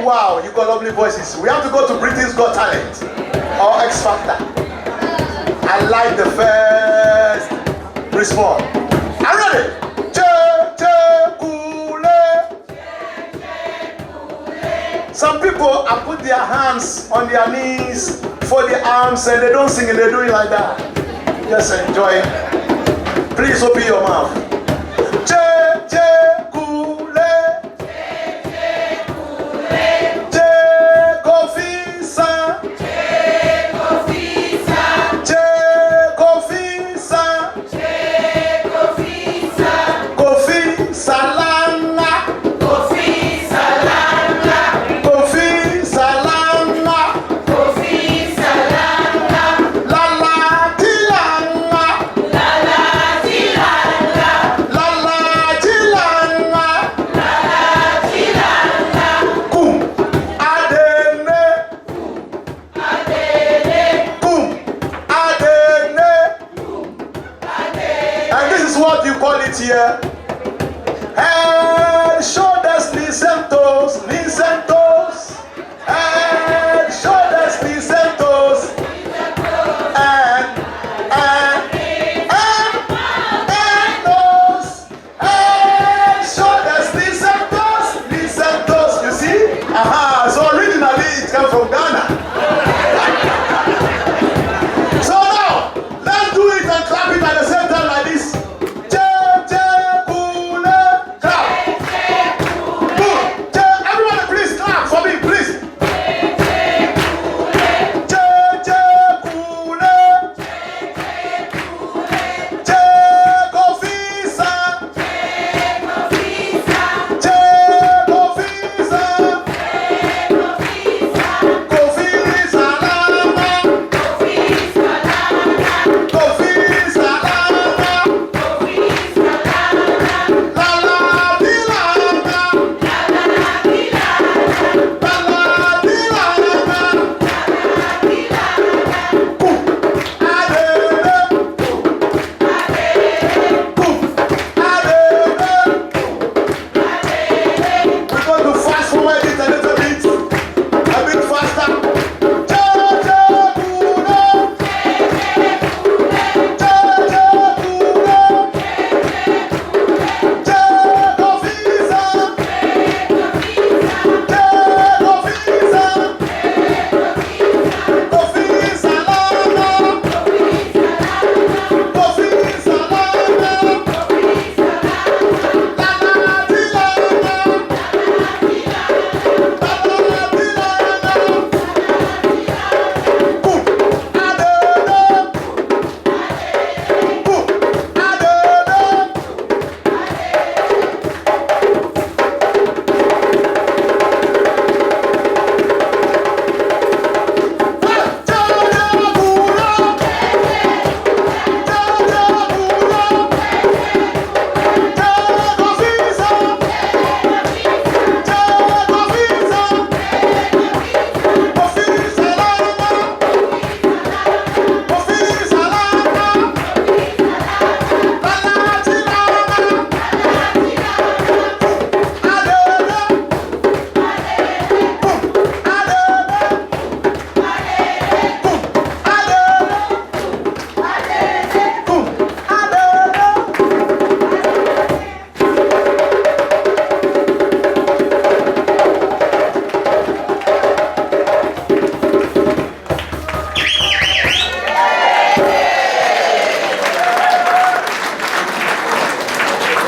J: Wow, you got lovely voices. We have to go to Britain's Got Talent or X Factor. I like the first response. Are you ready? Some people have put their hands on their knees for the arms and they don't sing it, they do it like that. Just enjoy it. Please open your mouth. Here. Head, shoulders, knees and toes, knees and toes. Head, shoulders, knees and toes. And toes. Head, shoulders, knees and toes, knees and toes. You see? So originally it came from Ghana. So now, let's do it and clap it at the same time like this.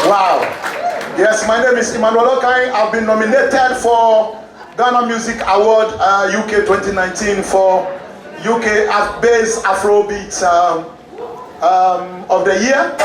J: Wow. Yes, my name is Emmanuel Okai. I've been nominated for Ghana Music Award UK 2019 for UK Bass Afrobeat of the year.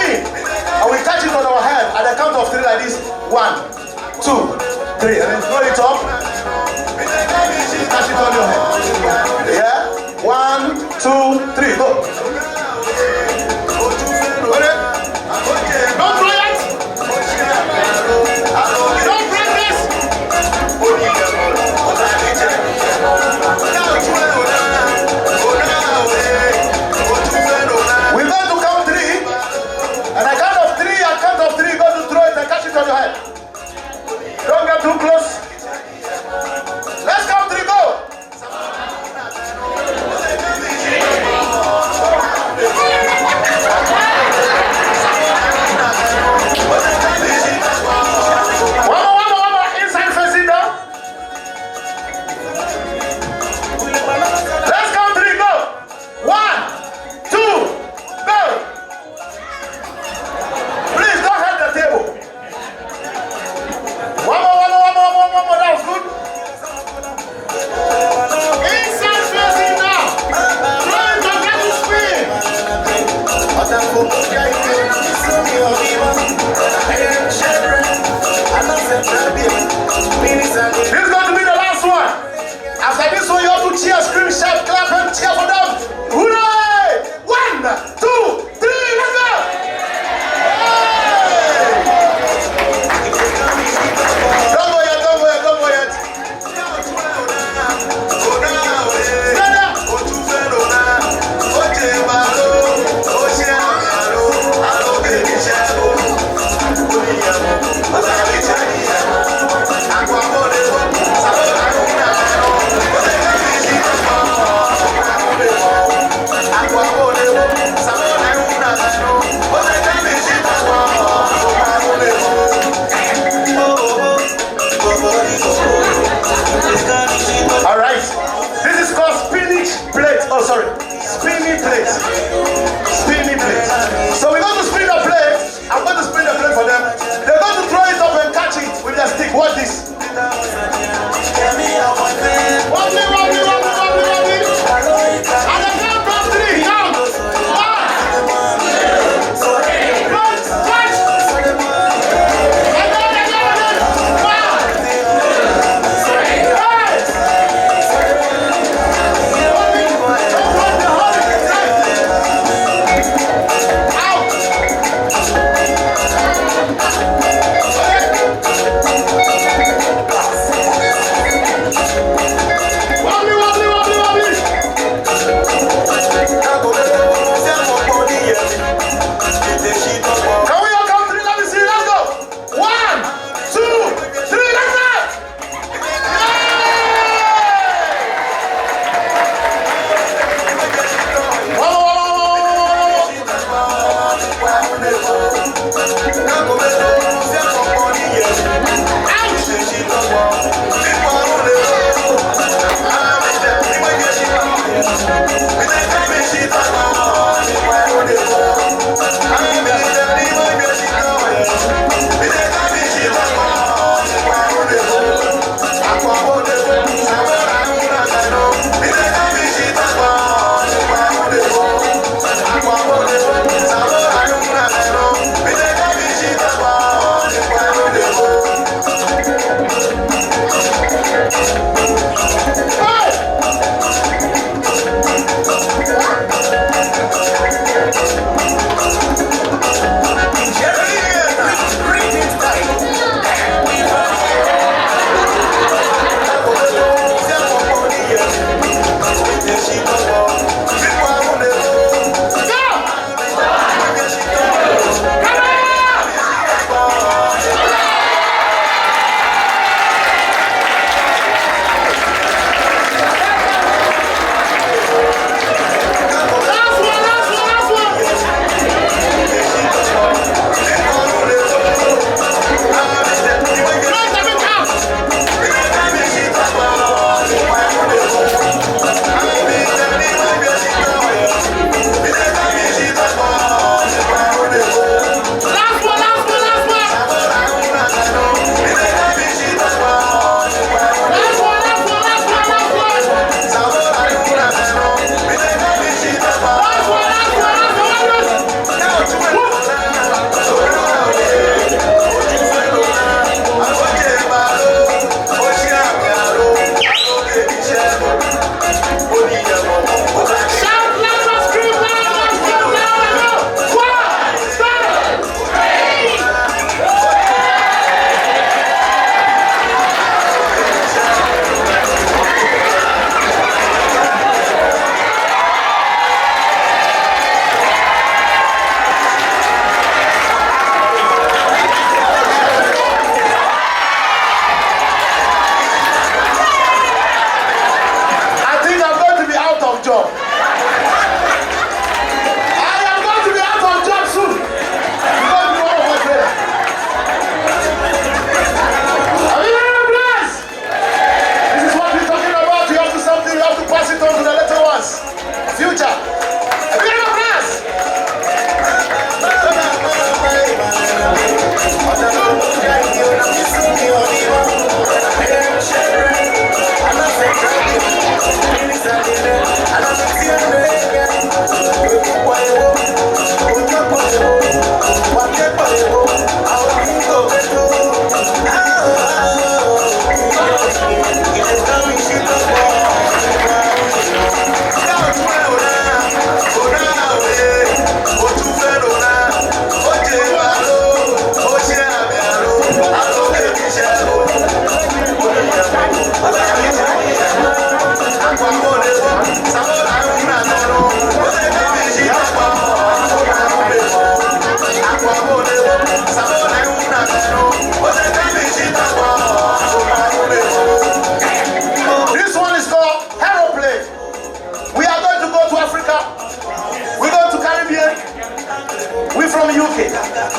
J: spin. And we catch it on our head at the count of 3 like this. 1, 2, 3. And then throw it up. Catch it on your head. Yeah? 1, 2, 3. Go. Okay. Don't throw it. Don't break this. We're going to count 3. And I count of 3, I count of 3, you're going to throw it and catch it on your head. Don't get too close. Let's count 3, go.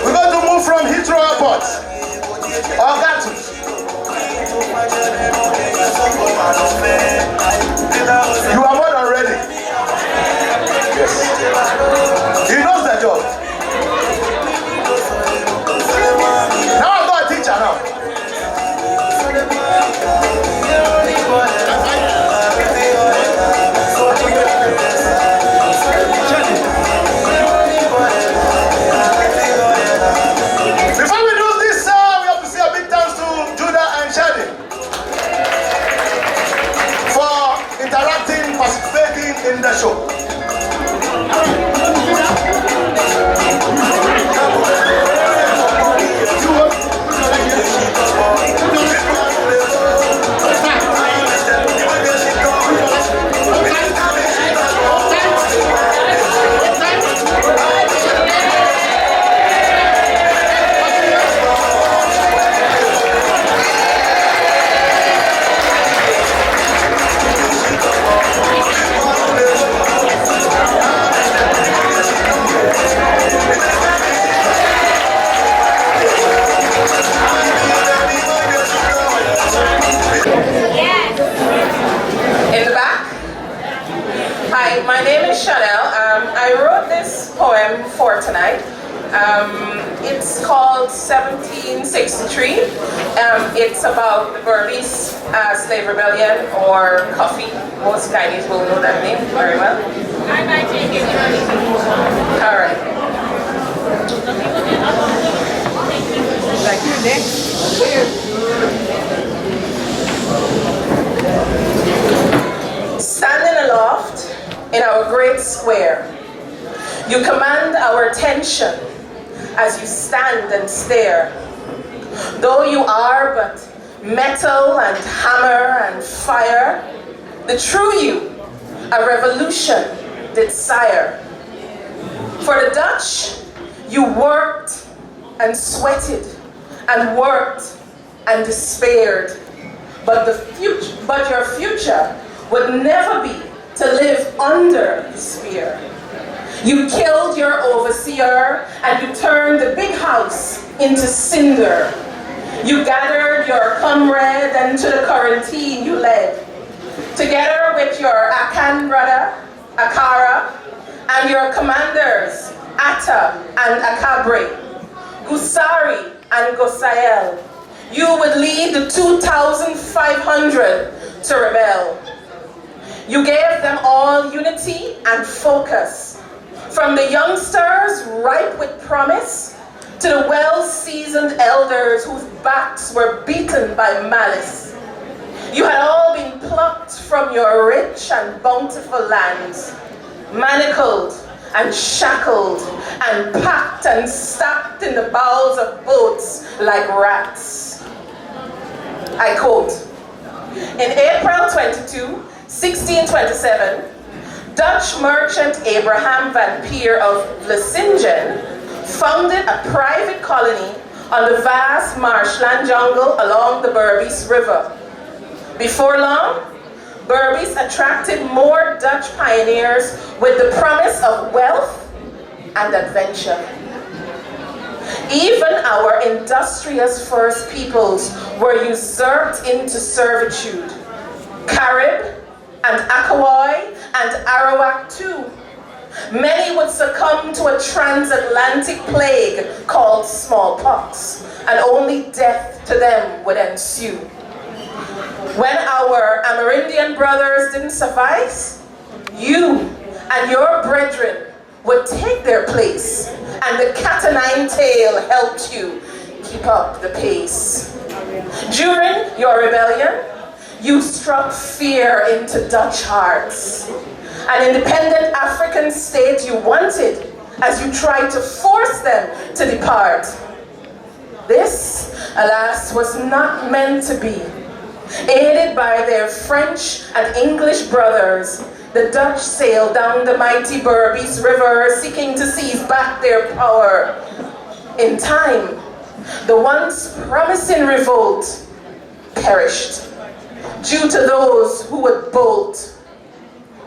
J: We're going to move from Heathrow Airport or Gatwick. You are more than ready. Yes. He knows the job. Now I'm not a teacher now. Before we do this, we have to say a big thanks to Judah and Shadi for interacting, participating in the show.
L: In the back. Hi, my name is Chanel. I wrote this poem for tonight. It's called 1763. It's about the Burmese slave rebellion, or coffee. Most Chinese will know that name very well. All right.
H: Like you next.
L: Standing aloft in our great square, you command our attention as you stand and stare. Though you are but metal and hammer and fire, the true you, a revolution did sire. For the Dutch, you worked and sweated and worked and despaired, but your future would never be to live under the spear. You killed your overseer and you turned the big house into cinder. You gathered your comrade and to the quarantine you led, together with your Akan brother, Akara, and your commanders, Atta and Akabre, Gusari and Gosael. You would lead the 2,500 to rebel. You gave them all unity and focus, from the youngsters ripe with promise to the well-seasoned elders whose backs were beaten by malice. You had all been plucked from your rich and bountiful lands, manacled and shackled and packed and stacked in the bowels of boats like rats. I quote, in April 22, 1627, Dutch merchant Abraham van Peer of Vlissingen founded a private colony on the vast marshland jungle along the Berbice River. Before long, Berbice attracted more Dutch pioneers with the promise of wealth and adventure. Even our industrious first peoples were usurped into servitude. Carib and Akawai and Arawak too. Many would succumb to a transatlantic plague called smallpox, and only death to them would ensue. When our Amerindian brothers didn't suffice, you and your brethren would take their place, and the cat-o'-nine-tail helped you keep up the pace. During your rebellion, you struck fear into Dutch hearts. An independent African state you wanted as you tried to force them to depart. This, alas, was not meant to be. Aided by their French and English brothers, the Dutch sailed down the mighty Berbice River seeking to seize back their power. In time, the once promising revolt perished due to those who would bolt.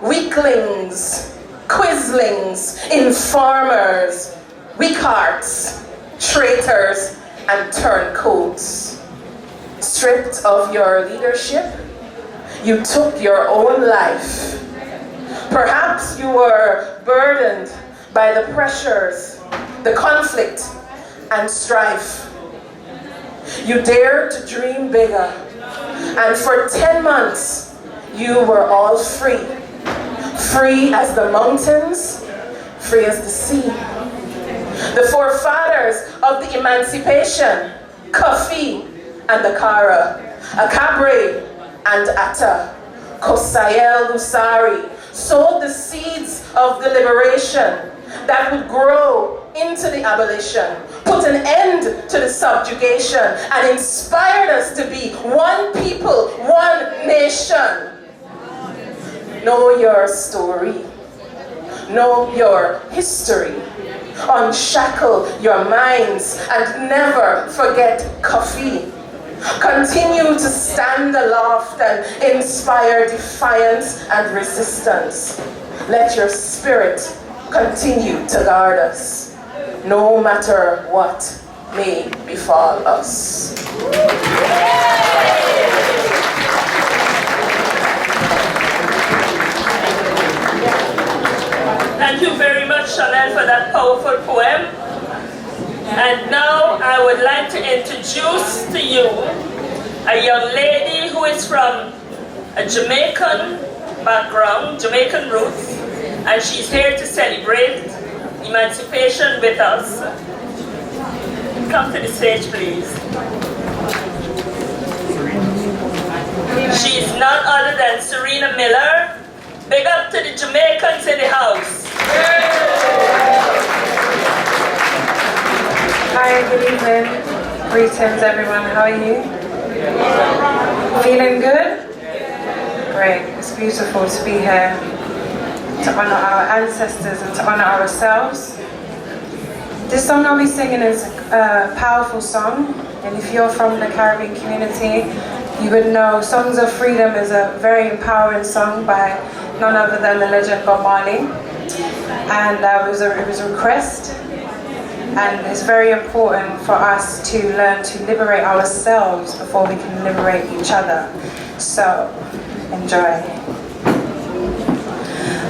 L: Weaklings, quislings, informers, weak hearts, traitors, and turncoats. Stripped of your leadership, you took your own life. Perhaps you were burdened by the pressures, the conflict, and strife. You dared to dream bigger, and for 10 months, you were all free. Free as the mountains, free as the sea. The forefathers of the emancipation, Kofi and the Kara, Akabre and Atta, Kosayel Lusari, sowed the seeds of the liberation that would grow into the abolition, put an end to the subjugation, and inspired us to be one people, one nation. Know your story. Know your history. Unshackle your minds and never forget Kofi. Continue to stand aloft and inspire defiance and resistance. Let your spirit continue to guard us, no matter what may befall us.
C: Thank you very much, Chanel, for that powerful poem. And now I would like to introduce to you a young lady who is from a Jamaican background, Jamaican roots, and she's here to celebrate emancipation with us. Come to the stage, please. She's none other than Serena Miller. Big up to the Jamaicans in the house.
M: Hi, good evening. Greetings, everyone. How are you? Feeling good? Great. It's beautiful to be here to honor our ancestors and to honor ourselves. This song I'll be singing is a powerful song, and if you're from the Caribbean community, you would know Songs of Freedom is a very empowering song by none other than the legend Bob Marley. And it was a request, and it's very important for us to learn to liberate ourselves before we can liberate each other. So, enjoy.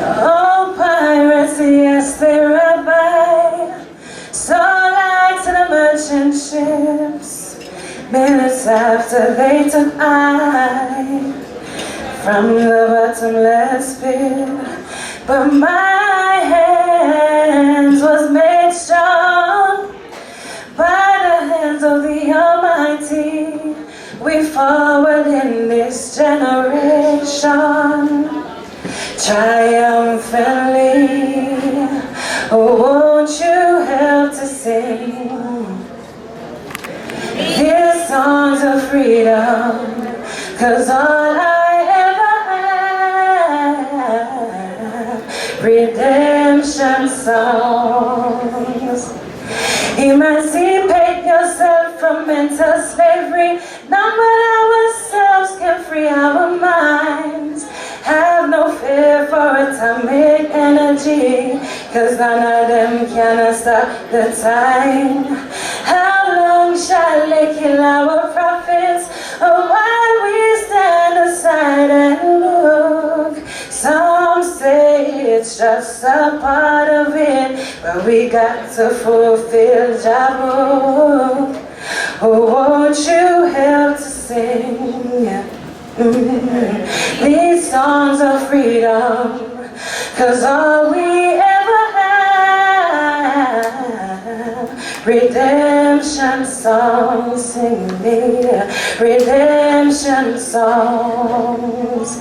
M: Oh, pirates, yes, they ride by, so like to the merchant ships. Minutes after they took I from the bottomless pit, but my hands was made strong by the hands of the Almighty. We forward in this generation triumphantly. Oh, won't you help to sing these songs of freedom? 'Cause all I ever have, redemption songs. Emancipate yourself from mental slavery. None but ourselves can free our minds. Have no fear for atomic energy, 'cause none of them can stop the time. How long shall they kill our prophets? Oh, while we stand aside and look. Some say it's just a part of it, but we got to fulfill Jabu. Oh, won't you help to sing these songs of freedom? 'Cause all we ever have, redemption songs. Sing me redemption songs.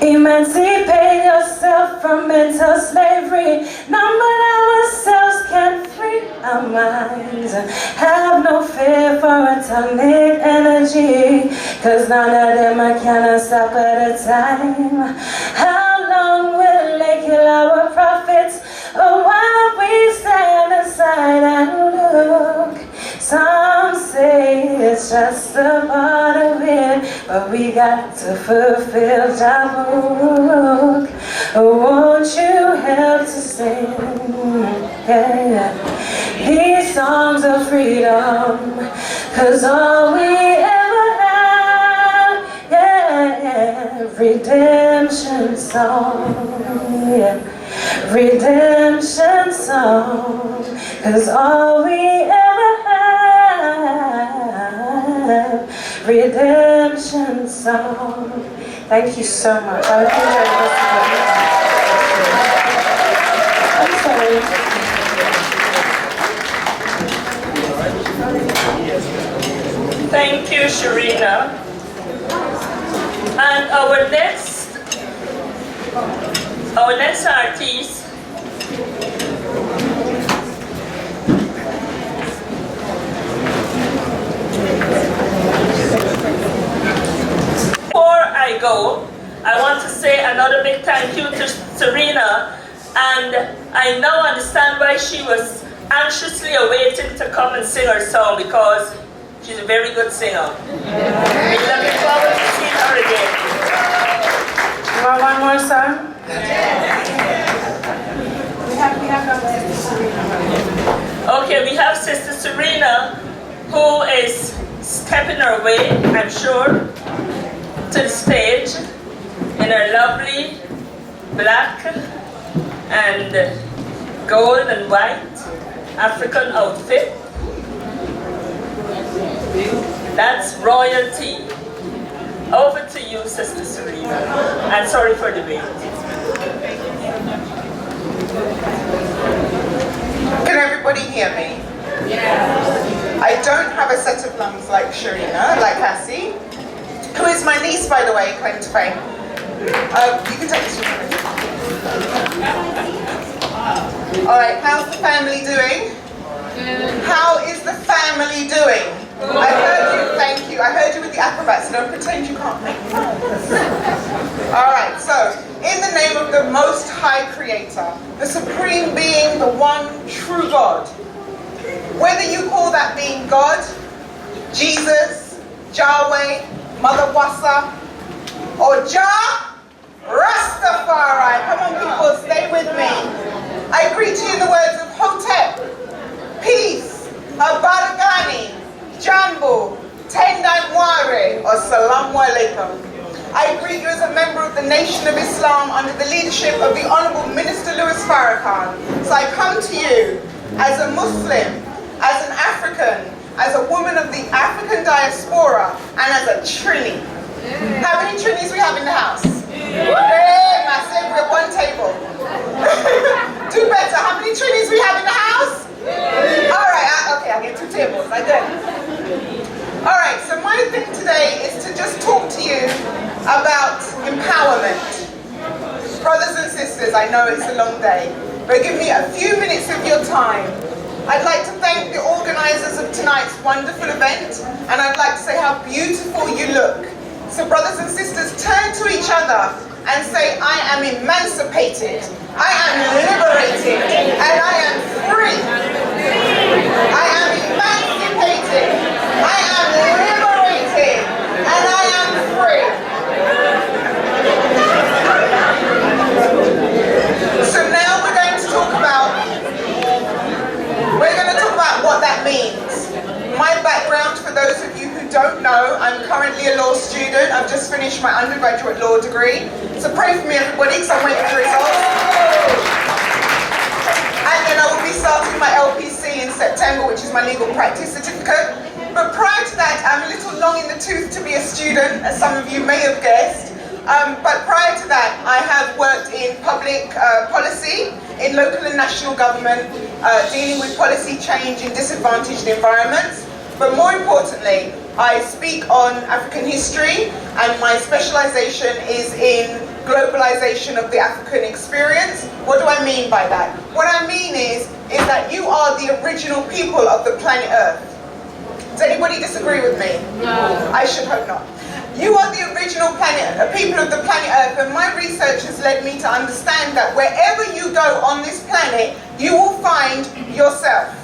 M: Emancipate yourself from mental slavery. None but ourselves can free our minds. Have no fear for atomic energy, 'cause none of them can stop at a time. How long will they kill our prophets? Oh, while we stand aside and look. Some say it's just a part of it, but we got to fulfill Jabu. Oh, won't you help to sing? Yeah. these songs of freedom, 'cause all we ever have, yeah, redemption song, yeah, redemption song, 'cause all we ever have, redemption song. Thank you so much. I hope you enjoyed the rest of it. I'm sorry.
C: Thank you, Sharina. And our next artist Before I go, I want to say another big thank you to Serena, and I now understand why she was anxiously awaiting to come and sing her song, because she's a very good singer. We're looking forward to seeing her again.
M: You want one more song?
C: Okay, we have Sister Serena, who is stepping her way, I'm sure, to the stage in her lovely black and gold and white African outfit. That's royalty. Over to you, Sister Serena. And sorry for the wait.
H: Can everybody hear me? Yeah. I don't have a set of lungs like Sharina, like Cassie, who is my niece, by the way, claim to fame. You can take this one. All right, how's the family doing? How is the family doing? I heard you, thank you. I heard you with the acrobats, don't pretend you can't make noise. All right, so, in the name of the Most High Creator, the Supreme Being, the one true God, whether you call that being God, Jesus, Yahweh, Mother Wassa, or Jah Rastafari, come on people, stay with me. I greet you in the words of Hotep, peace, Abaragani, Jambu, Tendai or Salamu Alaikum. I greet you as a member of the Nation of Islam under the leadership of the Honorable Minister Louis Farrakhan. So I come to you as a Muslim, as an African, as a woman of the African diaspora, and as a Trini. How many Trinis we have in the house? Hey, massive, we're at one table. Do better. How many Trinis we have in the house? All right, okay, I'll get 2 tables. I did. All right, so my thing today is to just talk to you about empowerment. Brothers and sisters, I know it's a long day, but give me a few minutes of your time. I'd like to thank the organizers of tonight's wonderful event, and I'd like to say how beautiful you look. So brothers and sisters, turn to each other and say, I am emancipated, I am liberated, and I am free. I am emancipated, I am liberated, and I am free. So now we're going to talk about what that means. My background, for those of you who don't know, I'm currently a law student. I've just finished my undergraduate law degree. So pray for me, everybody, because I'm waiting for results. And then I will be starting my LPC in September, which is my legal practice certificate. But prior to that, I'm a little long in the tooth to be a student, as some of you may have guessed. But prior to that, I have worked in public policy, in local and national government, dealing with policy change in disadvantaged environments. But more importantly, I speak on African history, and my specialization is in globalization of the African experience. What do I mean by that? What I mean is that you are the original people of the planet Earth. Does anybody disagree with me? No. I should hope not. You are the original people of the planet Earth, and my research has led me to understand that wherever you go on this planet, you will find yourself.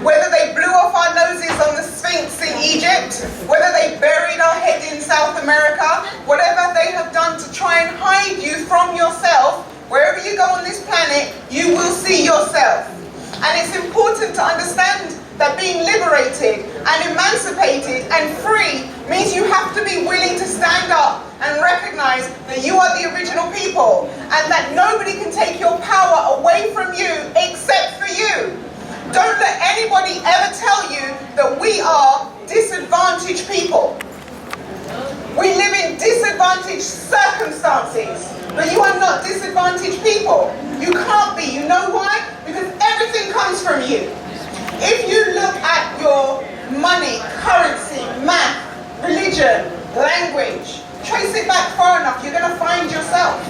H: Whether they blew off our noses on the Sphinx in Egypt, whether they buried our head in South America, whatever they have done to try and hide you from yourself, wherever you go on this planet, you will see yourself. And it's important to understand that being liberated and emancipated and free means you have to be willing to stand up and recognize that you are the original people and that nobody can take your power away from you except for you. Don't let anybody ever tell you that we are disadvantaged people. We live in disadvantaged circumstances, but you are not disadvantaged people. You can't be. You know why? Because everything comes from you. If you look at your money, currency, math, religion, language, trace it back far enough, you're going to find yourself.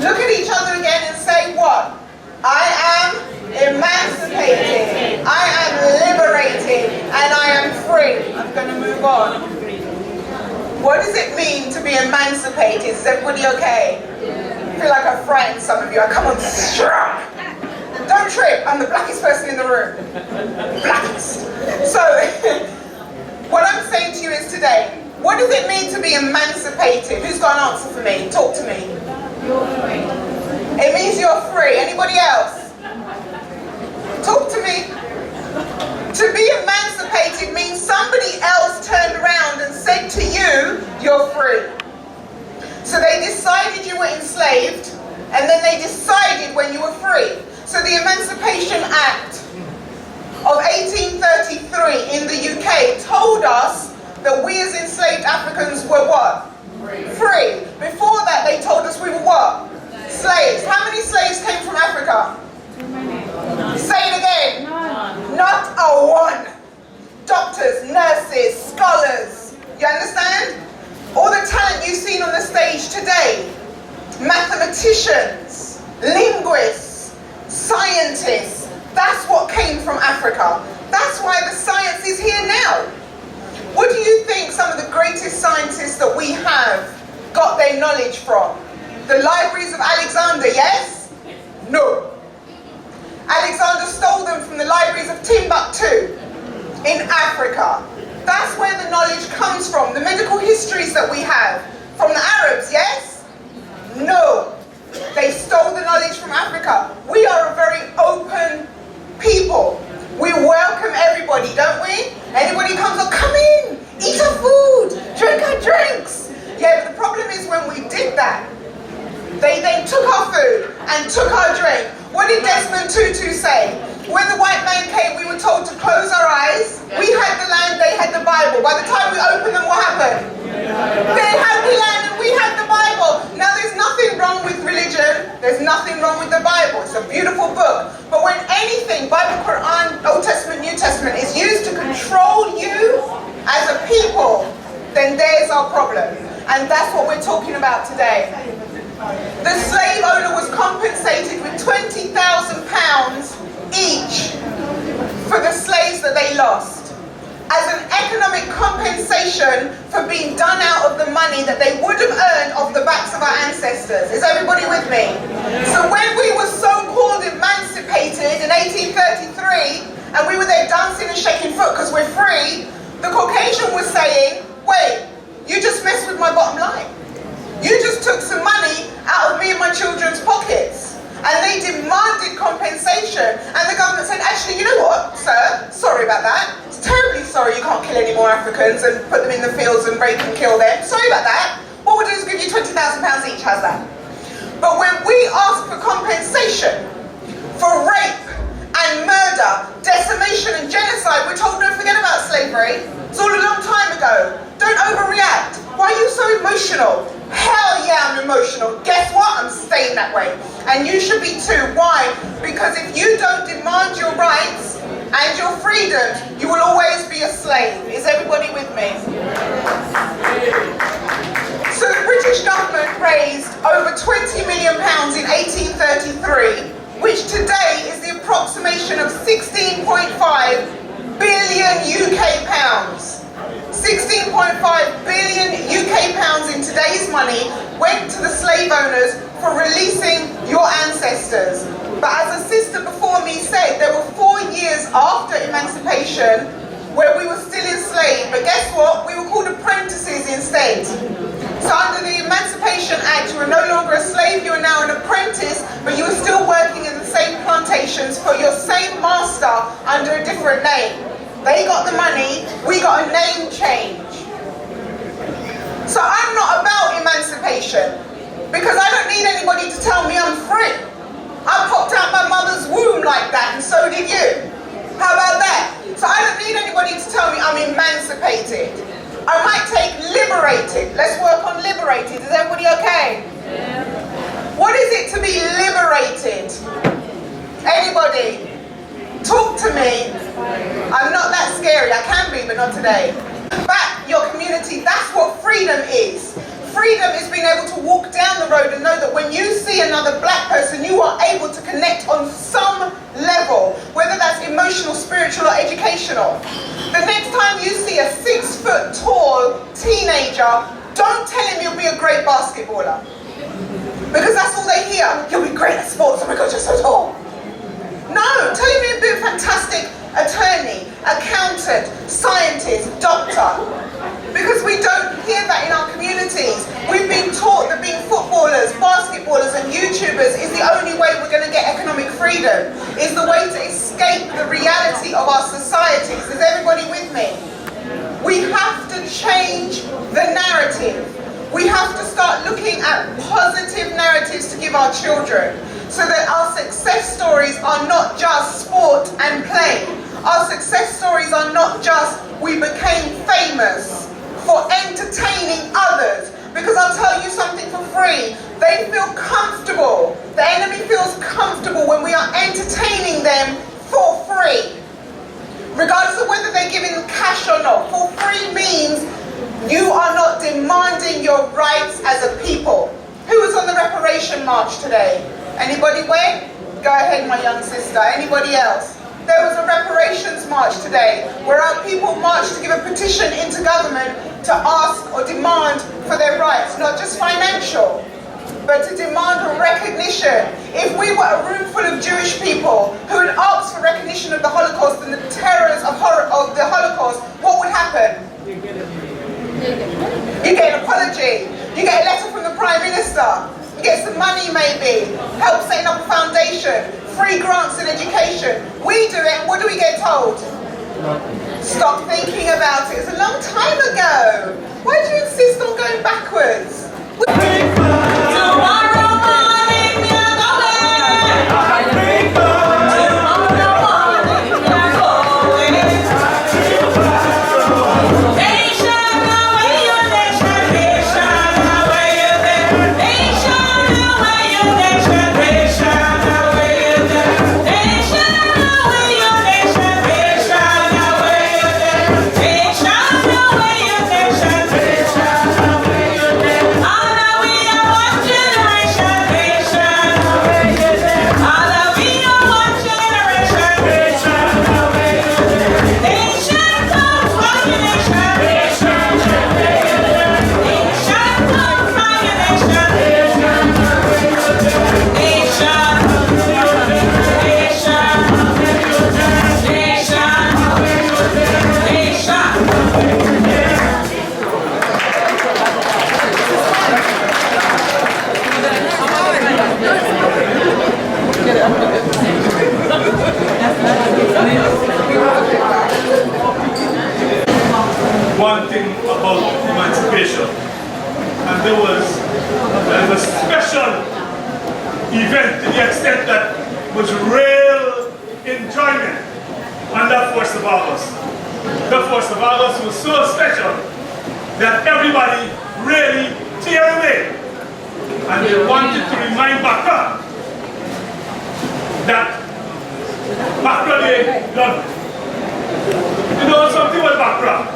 H: Look at each other again and say what? I am emancipated, I am liberated, and I am free. I'm going to move on. What does it mean to be emancipated? Is everybody okay? I feel like a friend, some of you. I come on strong. Don't trip, I'm the blackest person in the room. Blackest. So, what I'm saying to you is today, what does it mean to be emancipated? Who's got an answer for me? Talk to me.
L: You're free.
H: It means you're free. Anybody else? Talk to me. To be emancipated means somebody else turned around and said to you, you're free. So they decided you were enslaved, and then they decided when you were free. So the Emancipation Act of 1833 in the UK told us that we as enslaved Africans were what? Free. Before that they told us we were what? Slaves. How many slaves came from Africa? Say it again. Not a one. Doctors, nurses, scholars. You understand? All the talent you've seen on the stage today. Mathematicians, linguists, scientists. That's what came from Africa. That's why the science is here now. What do you think some of the greatest scientists that we have got their knowledge from? The libraries of Alexander, yes? No. Alexander stole them from the libraries of Timbuktu in Africa. That's where the knowledge comes from. The medical histories that we have from the Arabs, yes? No. They stole the knowledge from Africa. We are a very open people. We welcome everybody, don't we? Anybody comes up, come in, eat our food, drink our drinks. Yeah, but the problem is when we did that, they then took our food and took our drink. What did Desmond Tutu say? When the white man came, we were told to close our eyes. We had the land, they had the Bible. By the time we opened them, what happened? They had the land and we had the Bible. Now there's nothing wrong with religion. There's nothing wrong with the Bible. It's a beautiful book. But when anything, Bible, Quran, Old Testament, New Testament, is used to control you as a people, then there's our problem. And that's what we're talking about today. The slave owner was compensated with £20,000 each for the slaves that they lost, as an economic compensation for being done out of the money that they would have earned off the backs of our ancestors. Is everybody with me? So when we were so-called emancipated in 1833, and we were there dancing and shaking foot because we're free, the Caucasian was saying, wait, you just messed with my bottom line. You just took some money out of me and my children's pockets. And they demanded compensation. And the government said, actually, you know what, sir? Sorry about that. It's terribly sorry you can't kill any more Africans and put them in the fields and rape and kill them. Sorry about that. What we'll do is give you £20,000 each. How's that? But when we ask for compensation for rape and murder, decimation and genocide, we're told, don't forget about slavery. It's all a long time ago. Don't overreact. Why are you so emotional? Hell yeah, I'm emotional. Guess what? I'm staying that way. And you should be too. Why? Because if you don't demand your rights and your freedoms, you will always be a slave. Is everybody with me? So the British government raised over £20 million in 1833, which today is the approximation of 16.5 billion UK pounds. 16.5 billion UK pounds in today's money went to the slave owners for releasing your ancestors. But as a sister before me said, there were 4 years after emancipation where we were still enslaved. But guess what? We were called apprentices instead. So under the Emancipation Act, you are no longer a slave, you are now an apprentice, but you are still working in the same plantations for your same master under a different name. They got the money, we got a name change. So I'm not about emancipation, because I don't need anybody to tell me I'm free. I popped out my mother's womb like that, and so did you. How about that? So I don't need anybody to tell me I'm emancipated. I might take liberated. Let's work on liberated. Is everybody okay? Yeah. What is it to be liberated? Anybody? Talk to me. I'm not that scary. I can be, but not today. Back your community. That's what freedom is. Freedom is being able to walk down the road and know that when you see another black person, you are able to connect on some level, whether that's emotional, spiritual, or educational. The next time you see a 6 foot tall teenager, don't tell him you'll be a great basketballer. Because that's all they hear. You'll be great at sports. Oh my God, you're so tall. No, tell him you'll be a fantastic attorney, accountant, scientist, doctor. Because we don't hear that in our communities. We've been taught that being footballers, basketballers, and YouTubers is the only way we're going to get economic freedom, is the way to escape the reality of our societies. Is everybody with me? We have to change the narrative. We have to start looking at positive narratives to give our children, so that our success stories are not just sport and play. Our success stories are not just we became famous for entertaining others. Because I'll tell you something for free, they feel comfortable. The enemy feels comfortable when we are entertaining them for free. Regardless of whether they're giving cash or not. For free means you are not demanding your rights as a people. Who was on the reparation march today? Anybody went? Go ahead, my young sister. Anybody else? There was a reparations march today where our people marched to give a petition into government to ask or demand for their rights, not just financial, but to demand a recognition. If we were a room full of Jewish people who had asked for recognition of the Holocaust and the terrors of the Holocaust, what would happen? You get an apology. You get a letter from the Prime Minister. You get some money maybe, help setting up a foundation, free grants in education. We do it, and what do we get told? Stop thinking about it. It's a long time ago. Why do you insist on going backwards? Tomorrow morning, you're
E: one thing about emancipation, and there was a special event to the extent that was real enjoyment on that 1st of August. The 1st of August was so special that everybody really teared away, and they wanted to remind Bakra that Bakra Day done. You know something about Bakra?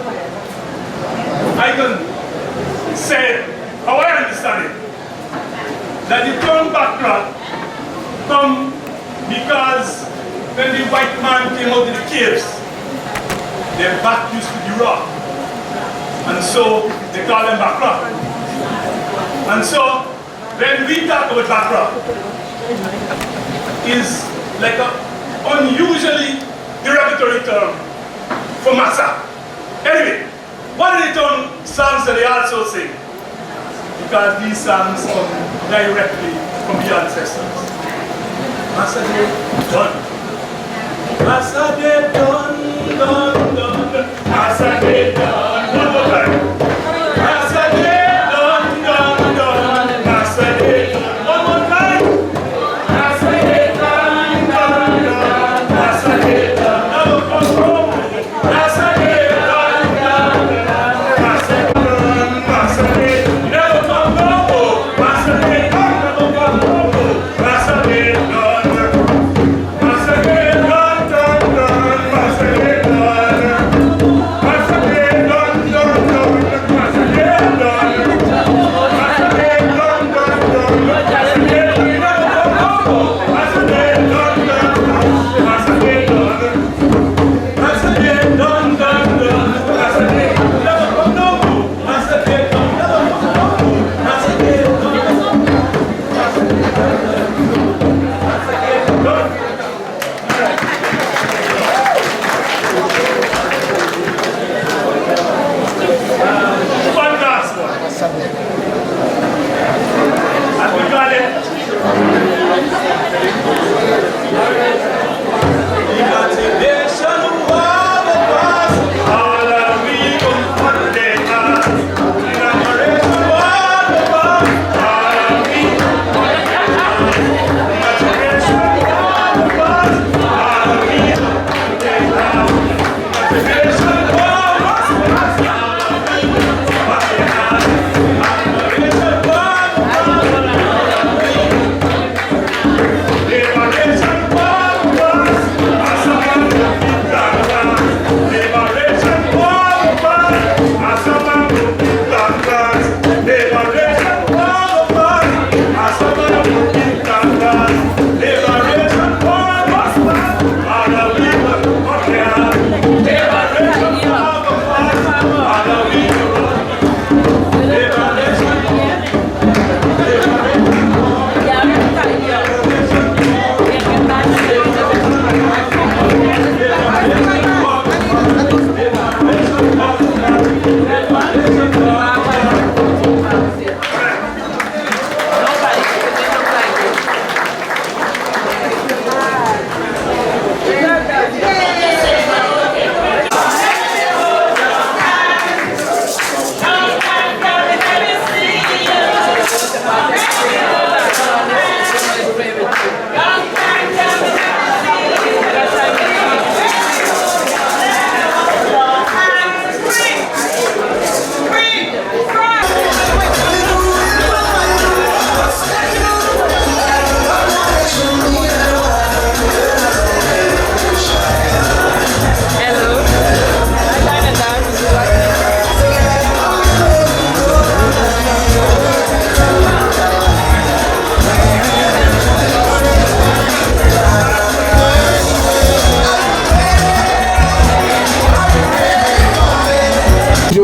E: I can say how I understand it, that the term Bakra come because when the white man came out of the caves, their back used to be raw, and so they call them Bakra. And so when we talk about Bakra, is like an unusually derogatory term for massa. Anyway, what are the songs that they also sing? Because these songs come directly from the ancestors.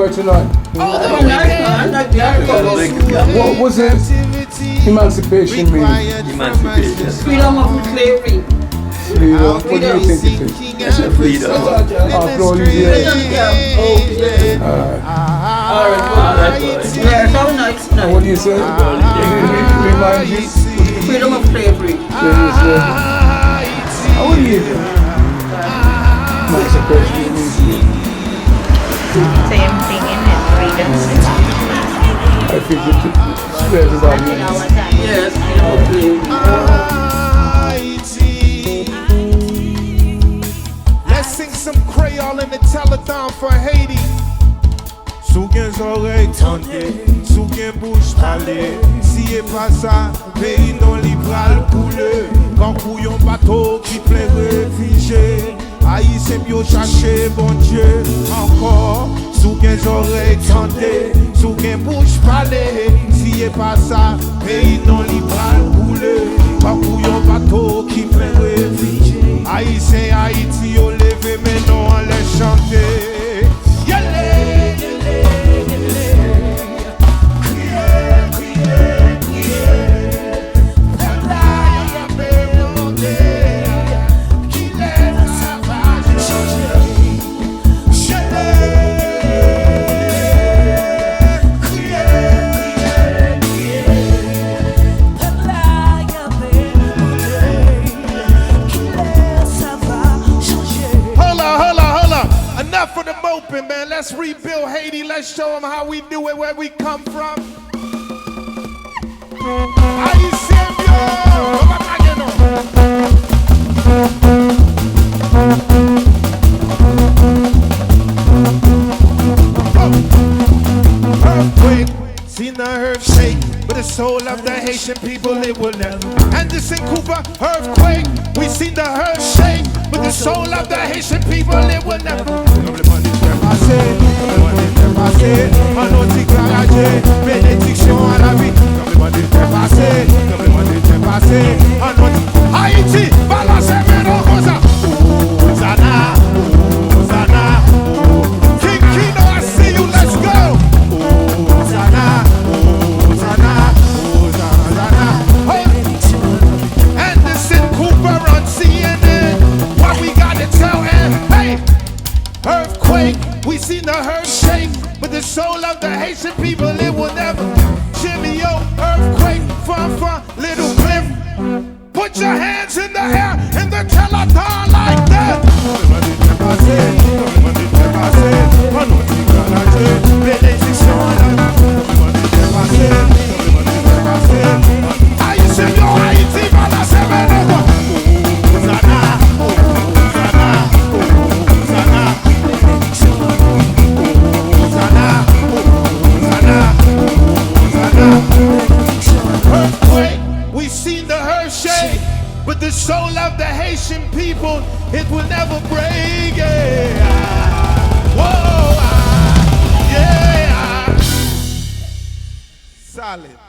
A: Tonight. What was it? Emancipation mean?
N: Emancipation.
B: Freedom of slavery.
A: Freedom. What do you think it is?
N: It's a freedom.
A: After all these years. And what do you say? Remind you?
B: Freedom of slavery.
A: How would you do? Emancipation means
O: same thing in it, freedom.
A: I think it's everybody.
B: Yes.
P: Let's sing some Creole in the telethon for Haiti. Sous qu'un oreille tendée, sous qu'un bouche parlée. Si et pas ça, pays non libéral coulé. Quand couillon bateau qui plein réfugié. Haïtien mieux chercher bon Dieu encore. Sous qu'un oreille tendée, sous qu'un bouche parlée. Si et pas ça, pays non libéral coulé. Quand couillon bateau qui plein réfugié. Haïtien Haïti au levé mais non on les chanter.
M: Peuple
P: them open, man. Let's rebuild Haiti. Let's show them how we do it, where we come from. Ahí siempre. Earthquake, seen the earth shake, but the soul of the Haitian people, it will never. And this in Cuba, earthquake, we seen the earth shake, but the soul of the Haitian people, it will never. Haïti, balancez maintenant comme ça. Hosanna, Hosanna, King Kino, I see you, let's go. Hosanna, Hosanna, Hosanna. Anderson Cooper on CNN, what we got to tell him? Hey, earthquake, we seen the earth shake, but the soul of the Haitian people, it will never. Jimmy, yo, earthquake, fun, little cliff. Put your hands in the air in the telethon like that. Ahí se vio Haití para la semana. Hosanna, Hosanna, Hosanna, Hosanna, Hosanna. Earthquake, we seen the earth shake, but the soul of the Haitian people, it will never break. Yeah. Whoa, yeah. Solid.